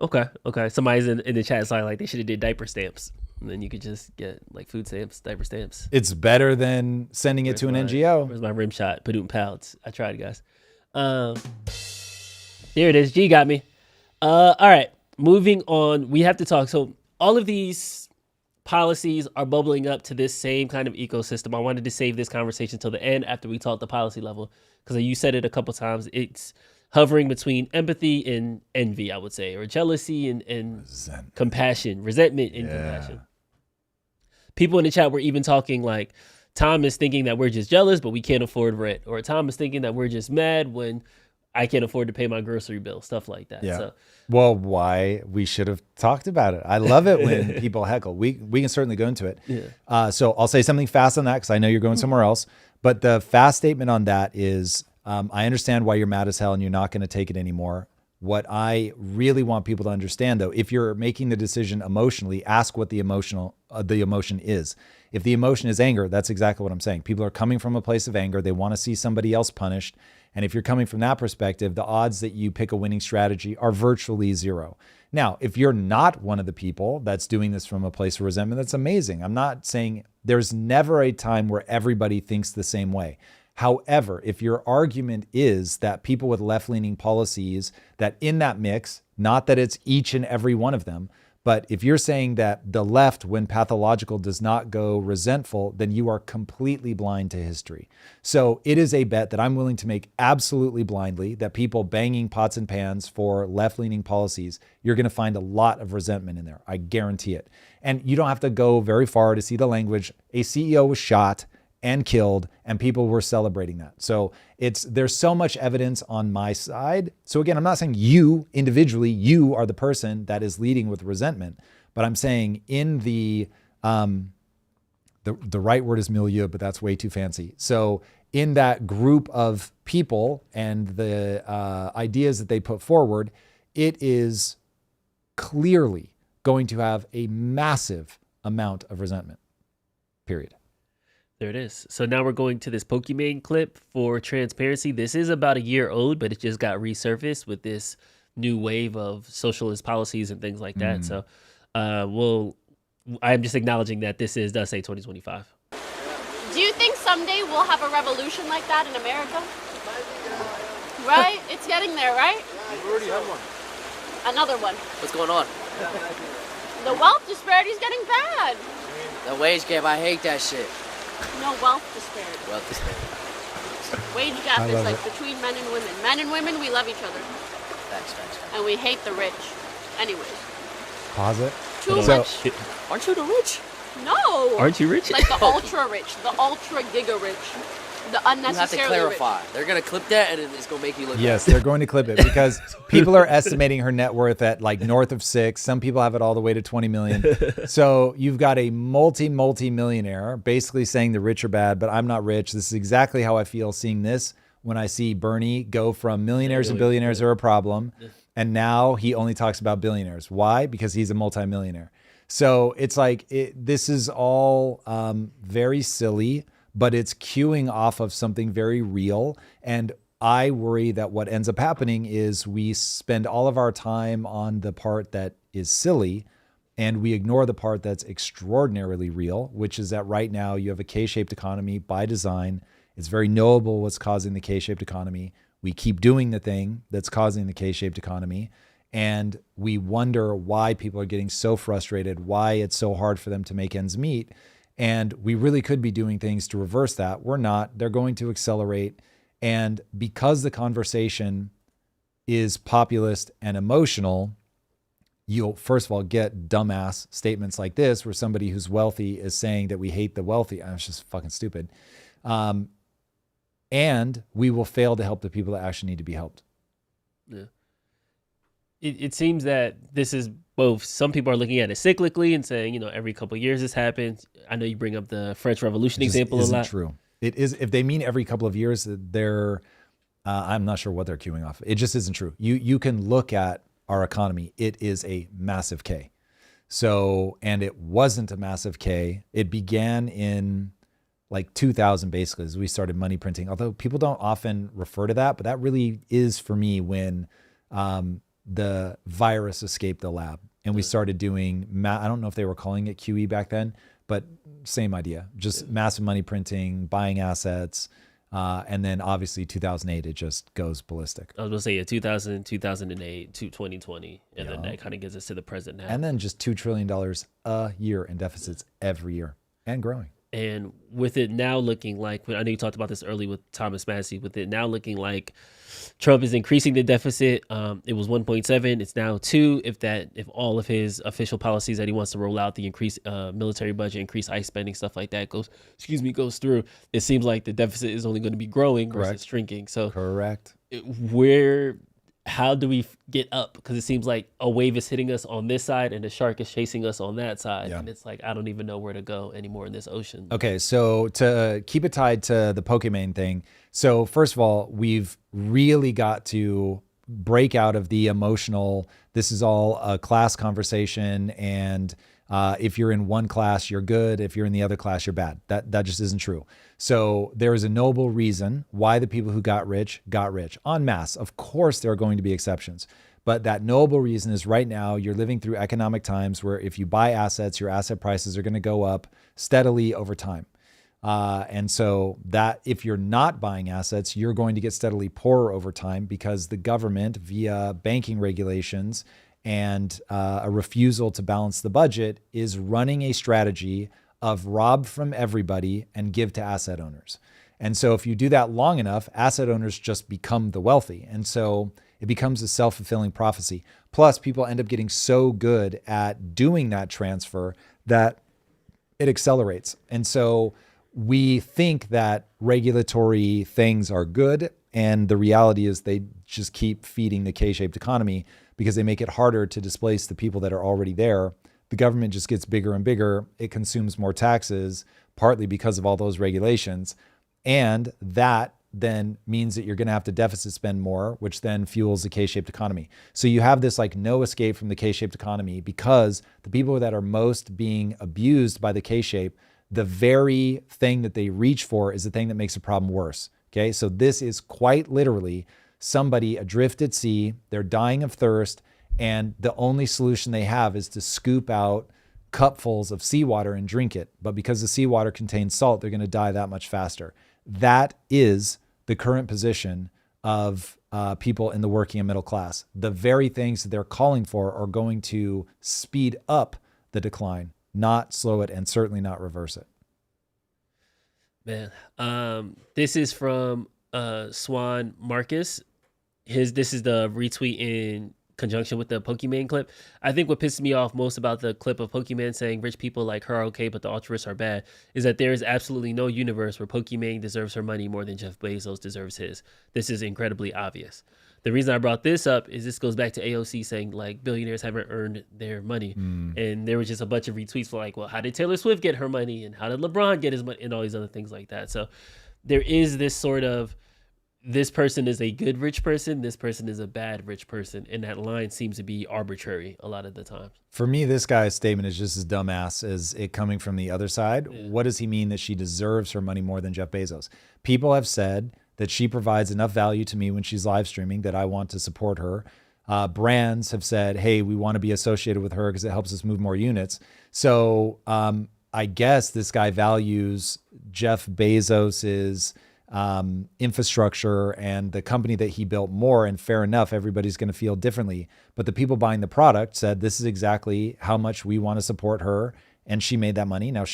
Okay. Somebody's in the chat saying like they should have did diaper stamps. And then you could just get like food stamps, diaper stamps. It's better than sending it to an NGO. Where's my rim shot? Padoot Pouts. I tried, guys. Here it is. G got me. All right. Moving on. We have to talk. So all of these policies are bubbling up to this same kind of ecosystem. I wanted to save this conversation till the end after we talk the policy level, because you said it a couple times. It's hovering between empathy and envy, I would say, or jealousy and compassion, resentment and compassion. People in the chat were even talking like, Tom is thinking that we're just jealous, but we can't afford rent. Or Tom is thinking that we're just mad when I can't afford to pay my grocery bill, stuff like that. Yeah. So, well, why we should have talked about it. I love it when people heckle. We can certainly go into it. Yeah. So I'll say something fast on that because I know you're going somewhere else. But the fast statement on that is, I understand why you're mad as hell and you're not going to take it anymore. What I really want people to understand, though, if you're making the decision emotionally, ask what the emotion is. If the emotion is anger, that's exactly what I'm saying. People are coming from a place of anger. They want to see somebody else punished. And if you're coming from that perspective, the odds that you pick a winning strategy are virtually zero. Now, if you're not one of the people that's doing this from a place of resentment, that's amazing. I'm not saying there's never a time where everybody thinks the same way. However, if your argument is that people with left-leaning policies, that in that mix, not that it's each and every one of them, but if you're saying that the left, when pathological, does not go resentful, then you are completely blind to history. So it is a bet that I'm willing to make absolutely blindly that people banging pots and pans for left-leaning policies, you're going to find a lot of resentment in there. I guarantee it. And you don't have to go very far to see the language. A CEO was shot and killed, and people were celebrating that. So there's so much evidence on my side. So again, I'm not saying you individually, you are the person that is leading with resentment, but I'm saying in the right word is milieu, but that's way too fancy. So in that group of people and the ideas that they put forward, it is clearly going to have a massive amount of resentment, period. There it is. So now we're going to this Pokimane clip for transparency. This is about a year old, but it just got resurfaced with this new wave of socialist policies and things like that. So I'm just acknowledging that this does say 2025. Do you think someday we'll have a revolution like that in America? Right? It's getting there, right? We already have one. Another one. What's going on? The wealth disparity is getting bad. The wage gap, I hate that shit. No, wealth disparity. Wealth disparity. Wage gap is like between men and women. Men and women, we love each other. Facts. And we hate the rich. Anyways. Pause it. Too much. Aren't you the rich? No. Aren't you rich? Like the ultra rich, the ultra giga rich, the unnecessarily You have to clarify. rich. They're going to clip that and it's going to make you look Yes, bad. they're going to clip it because people are estimating her net worth at like north of 6. Some people have it all the way to 20 million. So you've got a multi-millionaire basically saying the rich are bad, but I'm not rich. This is exactly how I feel seeing this when I see Bernie go from millionaires and billionaires are a problem. And now he only talks about billionaires. Why? Because he's a multimillionaire. So it's like, this is all very silly, but it's queuing off of something very real. And I worry that what ends up happening is we spend all of our time on the part that is silly and we ignore the part that's extraordinarily real, which is that right now you have a K-shaped economy by design. It's very knowable what's causing the K-shaped economy. We keep doing the thing that's causing the K-shaped economy. And we wonder why people are getting so frustrated, why it's so hard for them to make ends meet. And we really could be doing things to reverse that. We're not. They're going to accelerate. And because the conversation is populist and emotional, you'll first of all get dumbass statements like this, where somebody who's wealthy is saying that we hate the wealthy. It's just fucking stupid. And we will fail to help the people that actually need to be helped. Yeah. It seems that this is both. Some people are looking at it cyclically and saying, every couple of years this happens. I know you bring up the French Revolution example a lot. True. It is. If they mean every couple of years, they're. I'm not sure what they're queuing off. It just isn't true. You can look at our economy. It is a massive K. So, and it wasn't a massive K. It began in like 2000, basically, as we started money printing. Although people don't often refer to that, but that really is for me when. The virus escaped the lab and we started doing, I don't know if they were calling it QE back then, but same idea, just massive money printing, buying assets. And then obviously 2008, it just goes ballistic. I was going to say 2000, 2008 to 2020. And then that kind of gets us to the present now. And then just $2 trillion a year in deficits every year and growing. And with it now looking like, I know you talked about this early with Thomas Massey, with it now looking like Trump is increasing the deficit. It was 1.7. It's now 2. If all of his official policies that he wants to roll out, the increased military budget, increased ICE spending, stuff like that goes through, it seems like the deficit is only going to be growing versus shrinking. So correct. How do we get up? Because it seems like a wave is hitting us on this side and the shark is chasing us on that side. Yeah. And it's like, I don't even know where to go anymore in this ocean. Okay, so to keep it tied to the Pokimane thing. So first of all, we've really got to break out of the emotional, this is all a class conversation, and if you're in one class, you're good. If you're in the other class, you're bad. That just isn't true. So there is a noble reason why the people who got rich en masse. Of course, there are going to be exceptions. But that noble reason is right now you're living through economic times where if you buy assets, your asset prices are going to go up steadily over time. And so that if you're not buying assets, you're going to get steadily poorer over time because the government, via banking regulations and a refusal to balance the budget, is running a strategy of rob from everybody and give to asset owners. And so if you do that long enough, asset owners just become the wealthy. And so it becomes a self-fulfilling prophecy. Plus, people end up getting so good at doing that transfer that it accelerates. And so we think that regulatory things are good, and the reality is they just keep feeding the K-shaped economy because they make it harder to displace the people that are already there. The government just gets bigger and bigger. It consumes more taxes, partly because of all those regulations. And that then means that you're going to have to deficit spend more, which then fuels the K-shaped economy. So you have this like no escape from the K-shaped economy because the people that are most being abused by the K-shape, the very thing that they reach for is the thing that makes the problem worse. Okay. So this is quite literally somebody adrift at sea. They're dying of thirst. And the only solution they have is to scoop out cupfuls of seawater and drink it. But because the seawater contains salt, they're going to die that much faster. That is the current position of people in the working and middle class. The very things that they're calling for are going to speed up the decline, not slow it, and certainly not reverse it. Man, this is from Swan Marcus. This is the retweet in conjunction with the Pokimane clip. I think what pisses me off most about the clip of Pokimane saying rich people like her are okay, but the altruists are bad, is that there is absolutely no universe where Pokimane deserves her money more than Jeff Bezos deserves his. This is incredibly obvious. The reason I brought this up is this goes back to AOC saying like billionaires haven't earned their money. And there was just a bunch of retweets for like, well, how did Taylor Swift get her money? And how did LeBron get his money? And all these other things like that. So there is this sort of, this person is a good rich person, this person is a bad rich person. And that line seems to be arbitrary a lot of the time. For me, this guy's statement is just as dumbass as it coming from the other side. Yeah. What does he mean that she deserves her money more than Jeff Bezos? People have said that she provides enough value to me when she's live streaming that I want to support her. Brands have said, hey, we want to be associated with her because it helps us move more units. So I guess this guy values Jeff Bezos's infrastructure and the company that he built more, and fair enough, everybody's going to feel differently. But the people buying the product said, this is exactly how much we want to support her. And she made that money. Now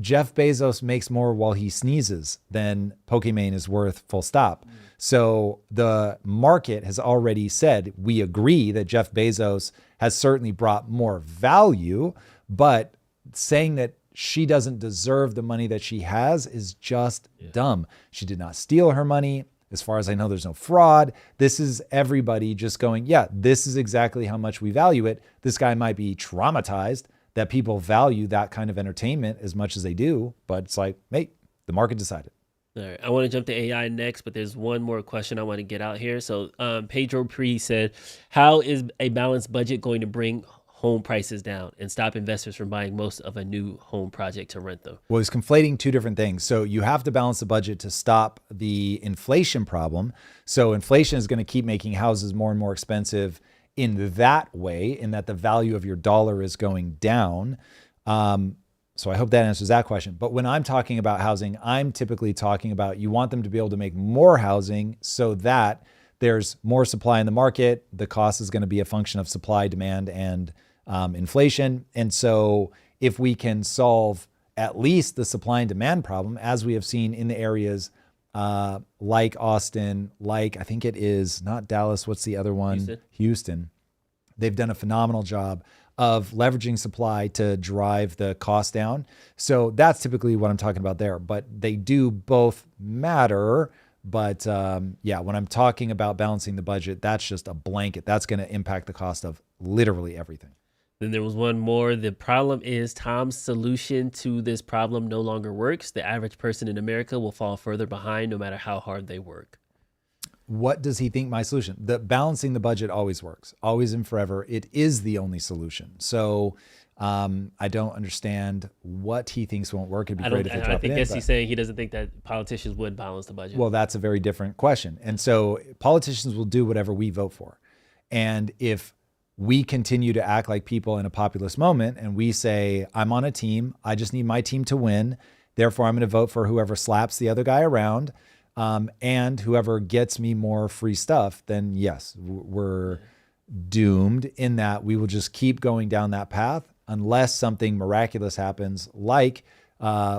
Jeff Bezos makes more while he sneezes than Pokimane is worth, full stop. So the market has already said, we agree that Jeff Bezos has certainly brought more value, but saying that she doesn't deserve the money that she has is just dumb. She did not steal her money. As far as I know, there's no fraud. This is everybody just going, yeah, this is exactly how much we value it. This guy might be traumatized that people value that kind of entertainment as much as they do, but it's like, hey, the market decided. All right, I want to jump to AI next, but there's one more question I want to get out here. So Pedro Pre said, how is a balanced budget going to bring home prices down and stop investors from buying most of a new home project to rent them? Well, he's conflating two different things. So you have to balance the budget to stop the inflation problem. So inflation is going to keep making houses more and more expensive in that way, in that the value of your dollar is going down. So I hope that answers that question. But when I'm talking about housing, I'm typically talking about you want them to be able to make more housing so that there's more supply in the market. The cost is going to be a function of supply, demand, and inflation. And so if we can solve at least the supply and demand problem, as we have seen in the areas like Austin, like I think it is not Dallas, what's the other one? Houston. They've done a phenomenal job of leveraging supply to drive the cost down. So that's typically what I'm talking about there, but they do both matter. But yeah, when I'm talking about balancing the budget, that's just a blanket. That's going to impact the cost of literally everything. Then there was one more. The problem is Tom's solution to this problem no longer works. The average person in America will fall further behind no matter how hard they work. what does he think my solution? The balancing the budget always works, always and forever. It is the only solution. So I don't understand what he thinks won't work. It'd be great if they drop it in. I guess he's saying he doesn't think that politicians would balance the budget. Well, that's a very different question. And so politicians will do whatever we vote for. And if we continue to act like people in a populist moment and we say, I'm on a team, I just need my team to win, therefore I'm going to vote for whoever slaps the other guy around, and whoever gets me more free stuff, then yes, we're doomed in that we will just keep going down that path unless something miraculous happens, like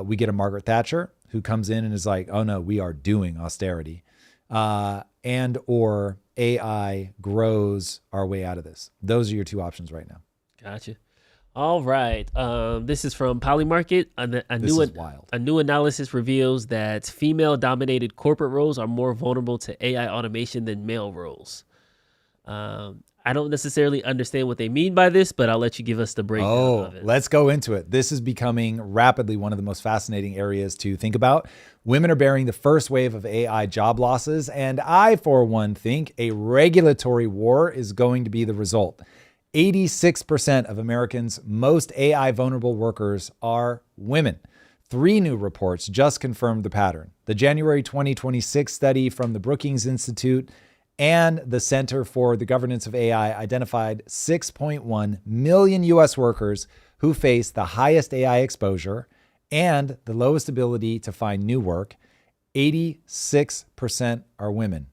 we get a Margaret Thatcher who comes in and is like, oh no, we are doing austerity, and or AI grows our way out of this. Those are your two options right now. Gotcha. All right. This is from Polymarket. A new analysis reveals that female-dominated corporate roles are more vulnerable to AI automation than male roles. I don't necessarily understand what they mean by this, but I'll let you give us the breakdown of it. Let's go into it. This is becoming rapidly one of the most fascinating areas to think about. Women are bearing the first wave of AI job losses, and I, for one, think a regulatory war is going to be the result. 86% of Americans' most AI vulnerable workers are women. 3 new reports just confirmed the pattern. The January 2026 study from the Brookings Institute and the Center for the Governance of AI identified 6.1 million US workers who face the highest AI exposure and the lowest ability to find new work. 86% are women.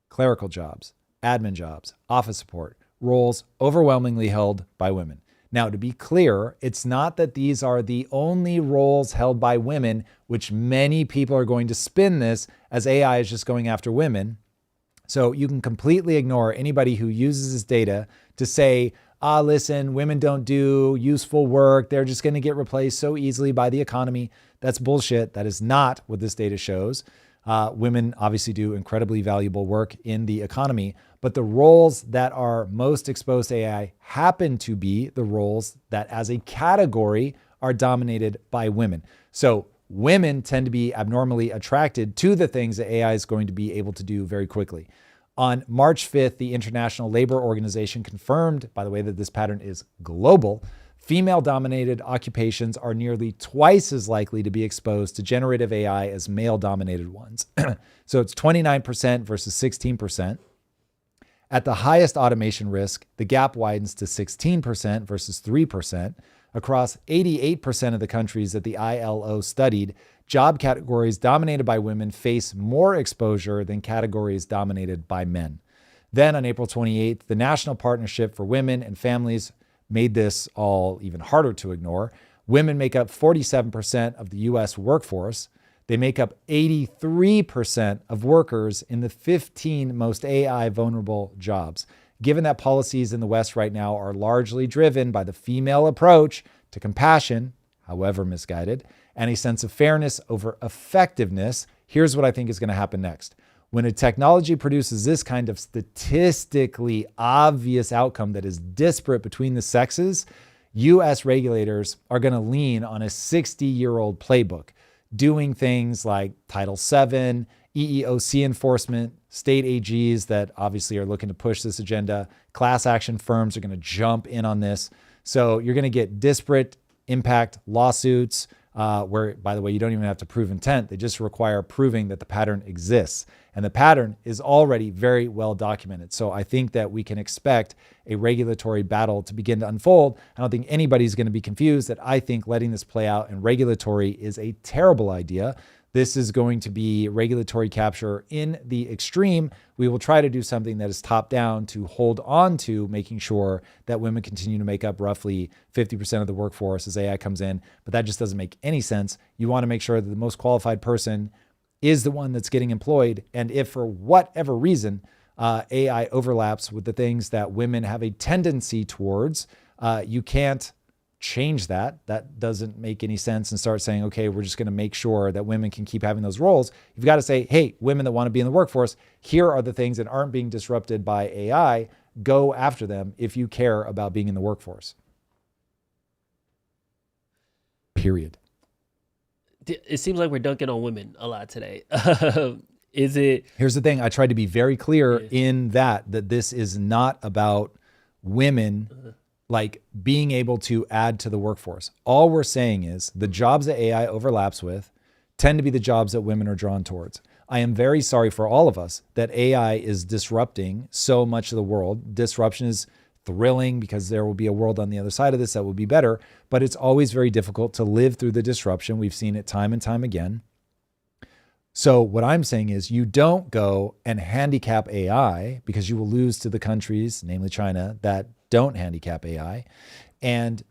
Clerical jobs, admin jobs, office support, roles overwhelmingly held by women. Now, to be clear, it's not that these are the only roles held by women, which many people are going to spin this as AI is just going after women. So you can completely ignore anybody who uses this data to say, listen, women don't do useful work. They're just going to get replaced so easily by the economy. That's bullshit. That is not what this data shows. Women obviously do incredibly valuable work in the economy, but the roles that are most exposed to AI happen to be the roles that as a category are dominated by women. So women tend to be abnormally attracted to the things that AI is going to be able to do very quickly. On March 5th, the International Labor Organization confirmed, by the way, that this pattern is global. Female-dominated occupations are nearly twice as likely to be exposed to generative AI as male-dominated ones. So it's 29% versus 16%. At the highest automation risk, the gap widens to 16% versus 3%. Across 88% of the countries that the ILO studied, job categories dominated by women face more exposure than categories dominated by men. Then on April 28th, the National Partnership for Women and Families made this all even harder to ignore. Women make up 47% of the US workforce. They make up 83% of workers in the 15 most AI vulnerable jobs. Given that policies in the West right now are largely driven by the female approach to compassion, however misguided, and a sense of fairness over effectiveness, here's what I think is going to happen next. When a technology produces this kind of statistically obvious outcome that is disparate between the sexes, US regulators are going to lean on a 60-year-old playbook, doing things like Title VII, EEOC enforcement, state AGs that obviously are looking to push this agenda. Class action firms are going to jump in on this. So you're going to get disparate impact lawsuits where, by the way, you don't even have to prove intent. They just require proving that the pattern exists. And the pattern is already very well documented. So I think that we can expect a regulatory battle to begin to unfold. I don't think anybody's going to be confused that I think letting this play out in regulatory is a terrible idea. This is going to be regulatory capture in the extreme. We will try to do something that is top down to hold on to making sure that women continue to make up roughly 50% of the workforce as AI comes in. But that just doesn't make any sense. You want to make sure that the most qualified person is the one that's getting employed. And if for whatever reason, AI overlaps with the things that women have a tendency towards, you can't change that. That doesn't make any sense and start saying, okay, we're just going to make sure that women can keep having those roles. You've got to say, hey, women that want to be in the workforce, here are the things that aren't being disrupted by AI. Go after them if you care about being in the workforce. Period. It seems like we're dunking on women a lot today. Is it? Here's the thing. I tried to be very clear in that this is not about women like being able to add to the workforce. All we're saying is the jobs that AI overlaps with tend to be the jobs that women are drawn towards. I am very sorry for all of us that AI is disrupting so much of the world. Disruption is thrilling because there will be a world on the other side of this that will be better, but it's always very difficult to live through the disruption. We've seen it time and time again. So what I'm saying is you don't go and handicap AI because you will lose to the countries, namely China, that don't handicap AI. And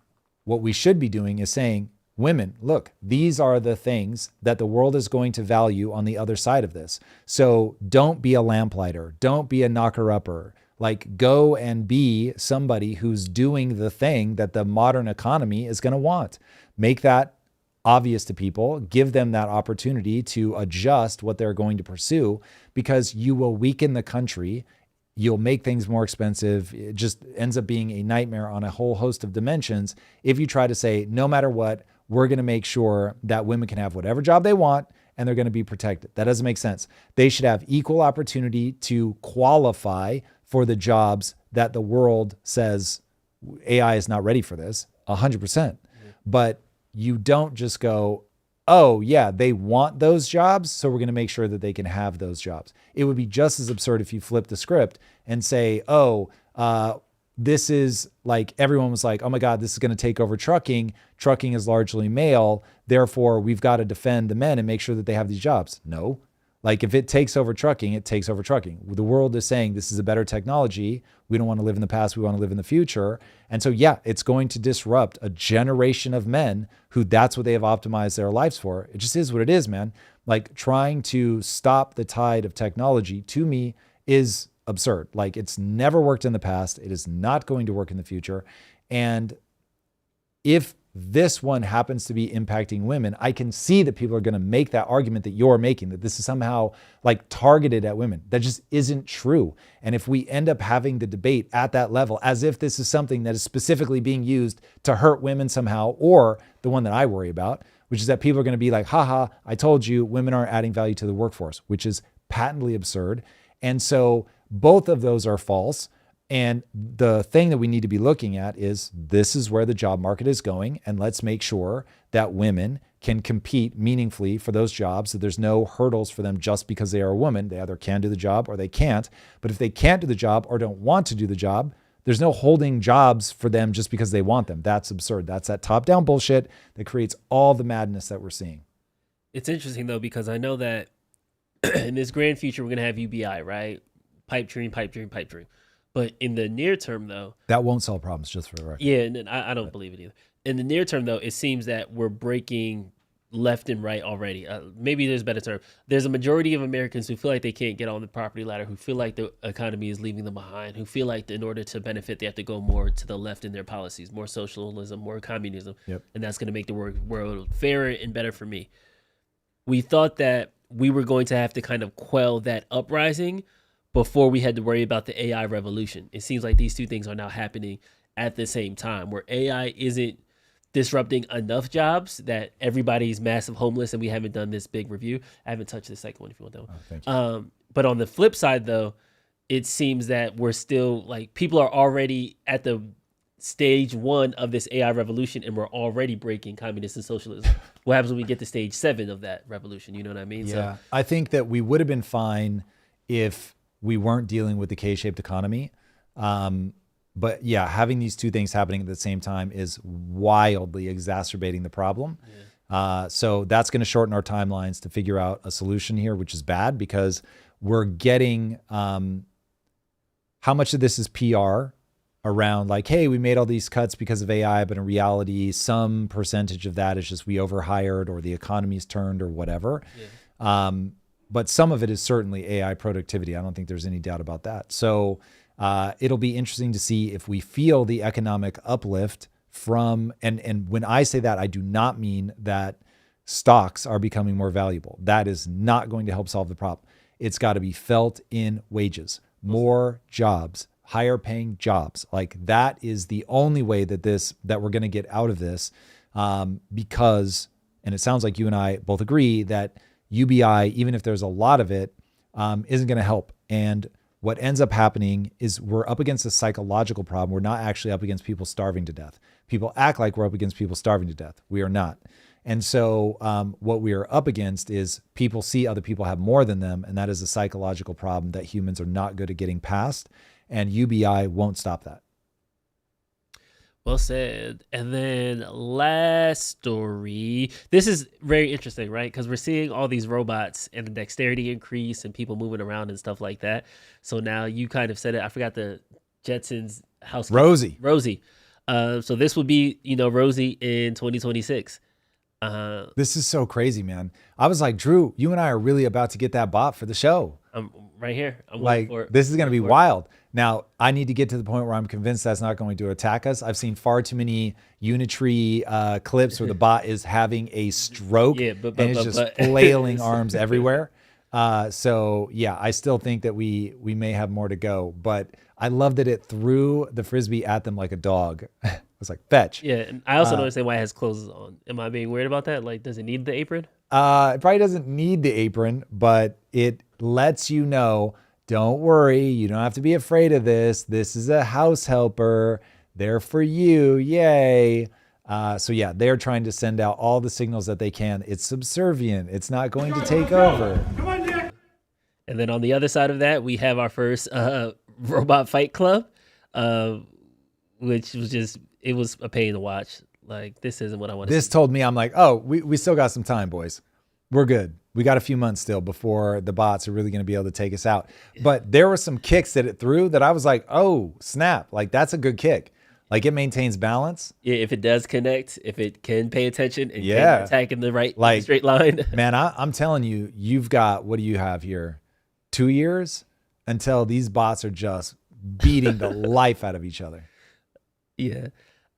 what we should be doing is saying, women, look, these are the things that the world is going to value on the other side of this. So don't be a lamplighter. Don't be a knocker-upper. Like, go and be somebody who's doing the thing that the modern economy is going to want. Make that obvious to people. Give them that opportunity to adjust what they're going to pursue, because you will weaken the country. You'll make things more expensive. It just ends up being a nightmare on a whole host of dimensions if you try to say, no matter what, we're going to make sure that women can have whatever job they want and they're going to be protected. That doesn't make sense. They should have equal opportunity to qualify for the jobs that the world says AI is not ready for this, 100%. But you don't just go, oh yeah, they want those jobs, so we're going to make sure that they can have those jobs. It would be just as absurd if you flip the script and say, this is like, everyone was like, oh my God, this is going to take over trucking. Trucking is largely male. Therefore, we've got to defend the men and make sure that they have these jobs. No, like if it takes over trucking, it takes over trucking. The world is saying this is a better technology. We don't want to live in the past. We want to live in the future. And so, yeah, it's going to disrupt a generation of men who that's what they have optimized their lives for. It just is what it is, man. Like, trying to stop the tide of technology, to me, is absurd. Like, it's never worked in the past. It is not going to work in the future. And if this one happens to be impacting women, I can see that people are going to make that argument that you're making, that this is somehow like targeted at women. That just isn't true. And if we end up having the debate at that level, as if this is something that is specifically being used to hurt women somehow, or the one that I worry about, which is that people are going to be like, haha, I told you women aren't adding value to the workforce, which is patently absurd. And so both of those are false. And the thing that we need to be looking at is, this is where the job market is going. And let's make sure that women can compete meaningfully for those jobs, that there's no hurdles for them just because they are a woman. They either can do the job or they can't. But if they can't do the job or don't want to do the job, there's no holding jobs for them just because they want them. That's absurd. That's that top-down bullshit that creates all the madness that we're seeing. It's interesting, though, because I know that in this grand future, we're going to have UBI, right? Pipe dream, pipe dream, pipe dream. But in the near term, though, that won't solve problems, just for the record. Yeah, and I don't believe it either. In the near term, though, it seems that we're breaking left and right already. Maybe there's a better term. There's a majority of Americans who feel like they can't get on the property ladder, who feel like the economy is leaving them behind, who feel like in order to benefit, they have to go more to the left in their policies, more socialism, more communism. Yep. And that's going to make the world fairer and better for me. We thought that we were going to have to kind of quell that uprising before we had to worry about the AI revolution. It seems like these two things are now happening at the same time, where AI isn't disrupting enough jobs that everybody's massive homeless, and we haven't done this big review. I haven't touched the second one if you want that one. Thank you. But on the flip side, though, it seems that we're still, like, people are already at the stage 1 of this AI revolution, and we're already breaking communism and socialism. What happens when we get to stage 7 of that revolution? You know what I mean? Yeah, so I think that we would have been fine if we weren't dealing with the K-shaped economy. But yeah, having these two things happening at the same time is wildly exacerbating the problem. Yeah. So that's going to shorten our timelines to figure out a solution here, which is bad, because we're getting how much of this is PR around like, hey, we made all these cuts because of AI, but in reality, some percentage of that is just we overhired or the economy's turned or whatever. Yeah. But some of it is certainly AI productivity. I don't think there's any doubt about that. So it'll be interesting to see if we feel the economic uplift from, and when I say that, I do not mean that stocks are becoming more valuable. That is not going to help solve the problem. It's got to be felt in wages, more jobs, higher paying jobs. Like, that is the only way that we're going to get out of this, because, and it sounds like you and I both agree that UBI, even if there's a lot of it, isn't going to help. And what ends up happening is we're up against a psychological problem. We're not actually up against people starving to death. People act like we're up against people starving to death. We are not. And so what we are up against is people see other people have more than them, and that is a psychological problem that humans are not good at getting past, and UBI won't stop that. Well said. And then last story. This is very interesting, right? Because we're seeing all these robots and the dexterity increase and people moving around and stuff like that. So now you kind of said it. I forgot the Jetsons house. Rosie. So this would be, Rosie in 2026. This is so crazy, man. I was like, Drew, you and I are really about to get that bot for the show. I'm right here. I'm like, this is going to be wild. Now, I need to get to the point where I'm convinced that's not going to attack us. I've seen far too many Unitree clips where the bot is having a stroke and it's just flailing arms everywhere. So yeah, I still think that we may have more to go, but I love that it threw the Frisbee at them like a dog. It was like, fetch. Yeah, and I also don't understand why it has clothes on. Am I being weird about that? Like, does it need the apron? It probably doesn't need the apron, but it lets you know, don't worry, you don't have to be afraid of this. This is a house helper. They're for you. Yay. So yeah, they're trying to send out all the signals that they can. It's subservient. It's not going to take over. Come on, Nick. And then on the other side of that, we have our first robot fight club, which was it was a pain to watch. Like, this isn't what I want to see. This told me, I'm like, oh, we still got some time, boys. We're good. We got a few months still before the bots are really going to be able to take us out. But there were some kicks that it threw that I was like, oh, snap. Like, that's a good kick. Like, it maintains balance. Yeah, if it does connect, if it can pay attention and can attack in the right straight line. Man, I'm telling you, you've got, what do you have here? 2 years until these bots are just beating the life out of each other. Yeah.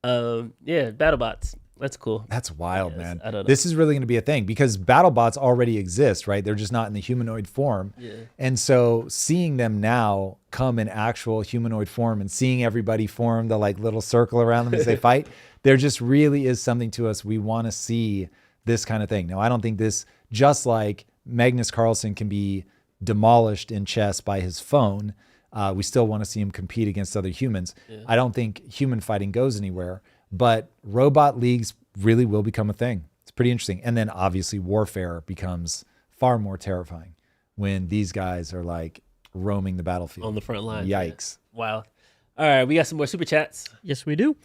Battle bots. That's cool. That's wild, man. I don't know. This is really going to be a thing because battle bots already exist, right? They're just not in the humanoid form. Yeah. And so seeing them now come in actual humanoid form and seeing everybody form the like little circle around them as they fight, there just really is something to us. We want to see this kind of thing. Now, I don't think this, just like Magnus Carlsen can be demolished in chess by his phone, we still want to see him compete against other humans. Yeah. I don't think human fighting goes anywhere. But robot leagues really will become a thing. It's pretty interesting. And then obviously warfare becomes far more terrifying when these guys are like roaming the battlefield. On the front line. Yikes. Yeah. Wow. All right, we got some more super chats. Yes, we do.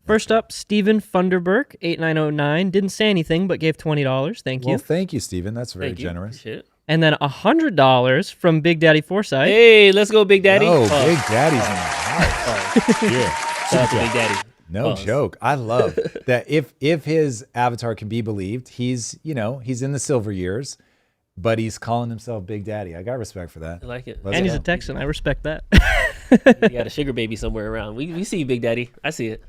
First up, Stephen Funderburk, 8909, didn't say anything but gave $20. Thank you. Well, thank you, Stephen. That's very generous. And then $100 from Big Daddy Forsyth. Hey, let's go, Big Daddy. Oh, Big Daddy's in the house. Yeah. Shout out to Big Daddy. No joke. I love that if his avatar can be believed, he's in the silver years, but he's calling himself Big Daddy. I got respect for that. I like it. And he's a Texan. I respect that. You got a sugar baby somewhere around. We see you, Big Daddy. I see it.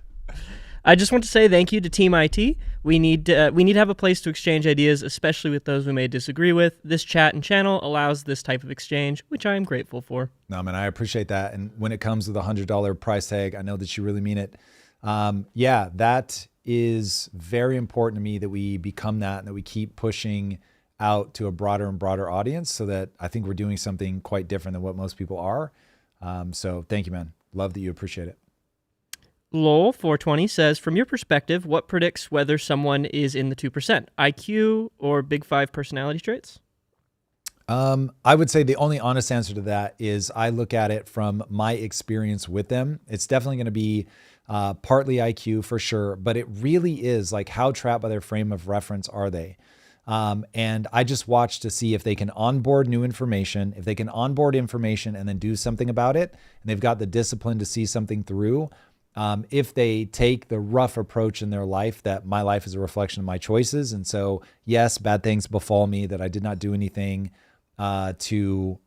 I just want to say thank you to Team IT. We need to have a place to exchange ideas, especially with those we may disagree with. This chat and channel allows this type of exchange, which I am grateful for. No, man, I appreciate that. And when it comes with a $100 price tag, I know that you really mean it. That is very important to me, that we become that and that we keep pushing out to a broader and broader audience, so that I think we're doing something quite different than what most people are. So thank you, man. Love that you appreciate it. Lowell420 says, from your perspective, what predicts whether someone is in the 2%? IQ or Big Five personality traits? I would say the only honest answer to that is I look at it from my experience with them. It's definitely going to be partly IQ for sure, but it really is like, how trapped by their frame of reference are they? And I just watch to see if they can onboard new information, if they can onboard information and then do something about it, and they've got the discipline to see something through. If they take the rough approach in their life, that my life is a reflection of my choices. And so, yes, bad things befall me, that I did not do anything to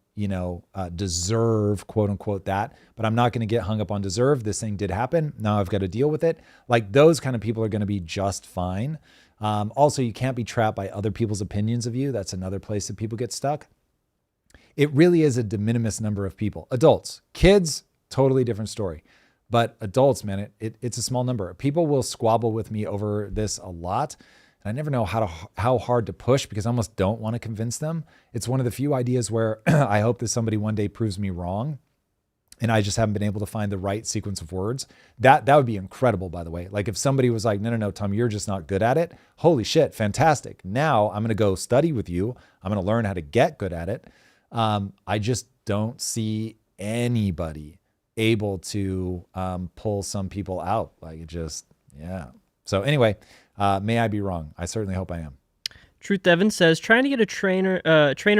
deserve, quote unquote, that, but I'm not going to get hung up on deserve. This thing did happen. Now I've got to deal with it. Like, those kind of people are going to be just fine. Also, you can't be trapped by other people's opinions of you. That's another place that people get stuck. It really is a de minimis number of people. Adults, kids, totally different story. But adults, man, it's a small number. People will squabble with me over this a lot. And I never know how hard to push because I almost don't want to convince them. It's one of the few ideas where I hope that somebody one day proves me wrong and I just haven't been able to find the right sequence of words. That would be incredible, by the way. Like if somebody was like, no, Tom, you're just not good at it. Holy shit, fantastic. Now I'm going to go study with you. I'm going to learn how to get good at it. I just don't see anybody able to pull some people out. Like it just, yeah. So anyway, may I be wrong? I certainly hope I am. Truth Devon says, trying to get a trainer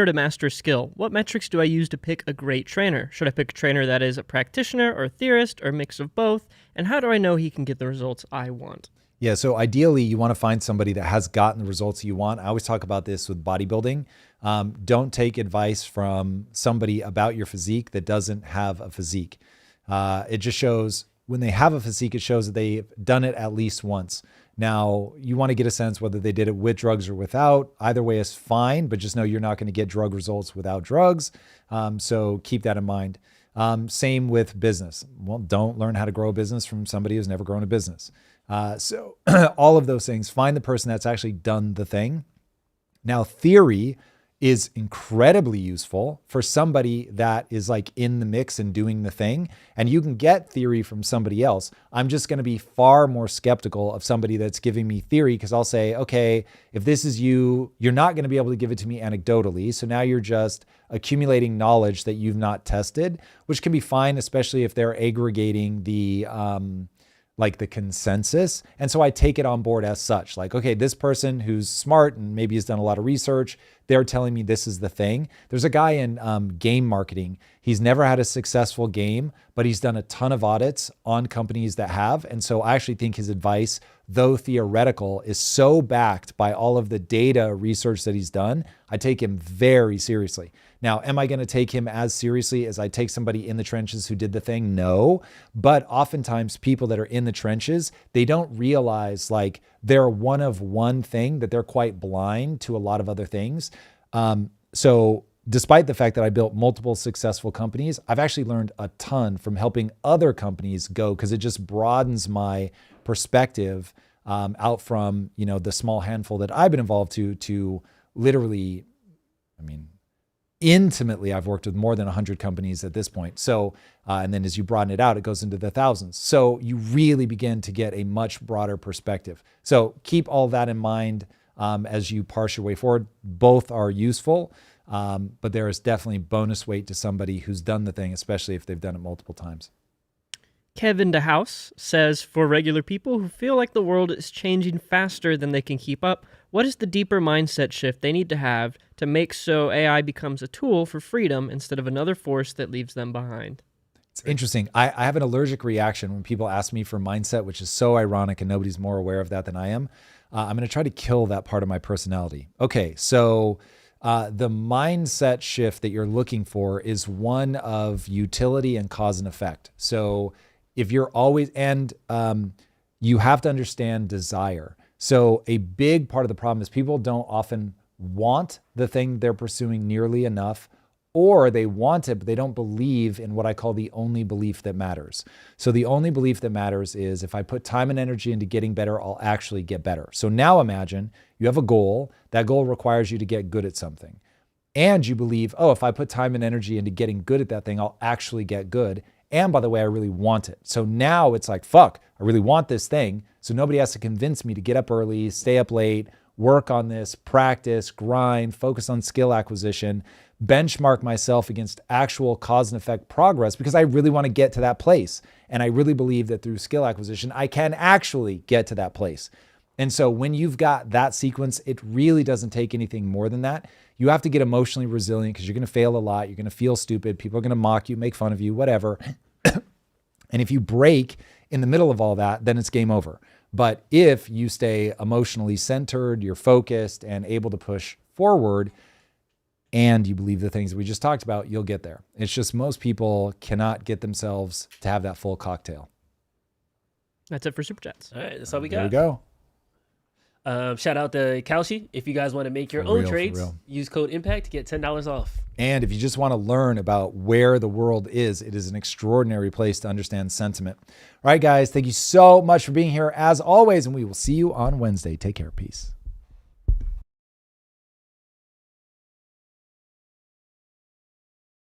to master a skill. What metrics do I use to pick a great trainer? Should I pick a trainer that is a practitioner or a theorist or a mix of both? And how do I know he can get the results I want? Yeah, so ideally you want to find somebody that has gotten the results you want. I always talk about this with bodybuilding. Don't take advice from somebody about your physique that doesn't have a physique. It just shows when they have a physique, it shows that they've done it at least once. Now, you want to get a sense whether they did it with drugs or without. Either way is fine, but just know you're not going to get drug results without drugs. So keep that in mind. Same with business. Well, don't learn how to grow a business from somebody who's never grown a business. So all of those things, find the person that's actually done the thing. Now, theory is incredibly useful for somebody that is like in the mix and doing the thing. And you can get theory from somebody else. I'm just going to be far more skeptical of somebody that's giving me theory because I'll say, okay, if this is you, you're not going to be able to give it to me anecdotally. So now you're just accumulating knowledge that you've not tested, which can be fine, especially if they're aggregating the consensus. And so I take it on board as such. Like, okay, this person who's smart and maybe has done a lot of research, they're telling me this is the thing. There's a guy in game marketing. He's never had a successful game, but he's done a ton of audits on companies that have. And so I actually think his advice, though theoretical, is so backed by all of the data research that he's done. I take him very seriously. Now, am I going to take him as seriously as I take somebody in the trenches who did the thing? No. But oftentimes people that are in the trenches, they don't realize like they're one of one thing, that they're quite blind to a lot of other things. So despite the fact that I built multiple successful companies, I've actually learned a ton from helping other companies go because it just broadens my perspective out from, the small handful that I've been involved to literally, intimately, I've worked with more than 100 companies at this point. So, and then as you broaden it out, it goes into the thousands. So you really begin to get a much broader perspective. So keep all that in mind as you parse your way forward. Both are useful, but there is definitely bonus weight to somebody who's done the thing, especially if they've done it multiple times. Kevin DeHouse says, for regular people who feel like the world is changing faster than they can keep up, what is the deeper mindset shift they need to have to make so AI becomes a tool for freedom instead of another force that leaves them behind? It's interesting. I have an allergic reaction when people ask me for mindset, which is so ironic and nobody's more aware of that than I am. I'm going to try to kill that part of my personality. Okay, so the mindset shift that you're looking for is one of utility and cause and effect. So if you're always, and you have to understand desire. So a big part of the problem is people don't often want the thing they're pursuing nearly enough, or they want it, but they don't believe in what I call the only belief that matters. So the only belief that matters is if I put time and energy into getting better, I'll actually get better. So now imagine you have a goal. That goal requires you to get good at something. And you believe, oh, if I put time and energy into getting good at that thing, I'll actually get good. And by the way, I really want it. So now it's like, fuck, I really want this thing. So nobody has to convince me to get up early, stay up late, work on this, practice, grind, focus on skill acquisition, benchmark myself against actual cause and effect progress because I really want to get to that place. And I really believe that through skill acquisition, I can actually get to that place. And so when you've got that sequence, it really doesn't take anything more than that. You have to get emotionally resilient because you're going to fail a lot. You're going to feel stupid. People are going to mock you, make fun of you, whatever. And if you break in the middle of all that, then it's game over. But if you stay emotionally centered, you're focused and able to push forward, and you believe the things that we just talked about, you'll get there. It's just most people cannot get themselves to have that full cocktail. That's it for Super Chats. All right, that's all we got. There we go. Shout out to Kalshi. If you guys want to make your own trades, use code IMPACT to get $10 off. And if you just want to learn about where the world is, it is an extraordinary place to understand sentiment. All right, guys, thank you so much for being here as always, and we will see you on Wednesday. Take care. Peace.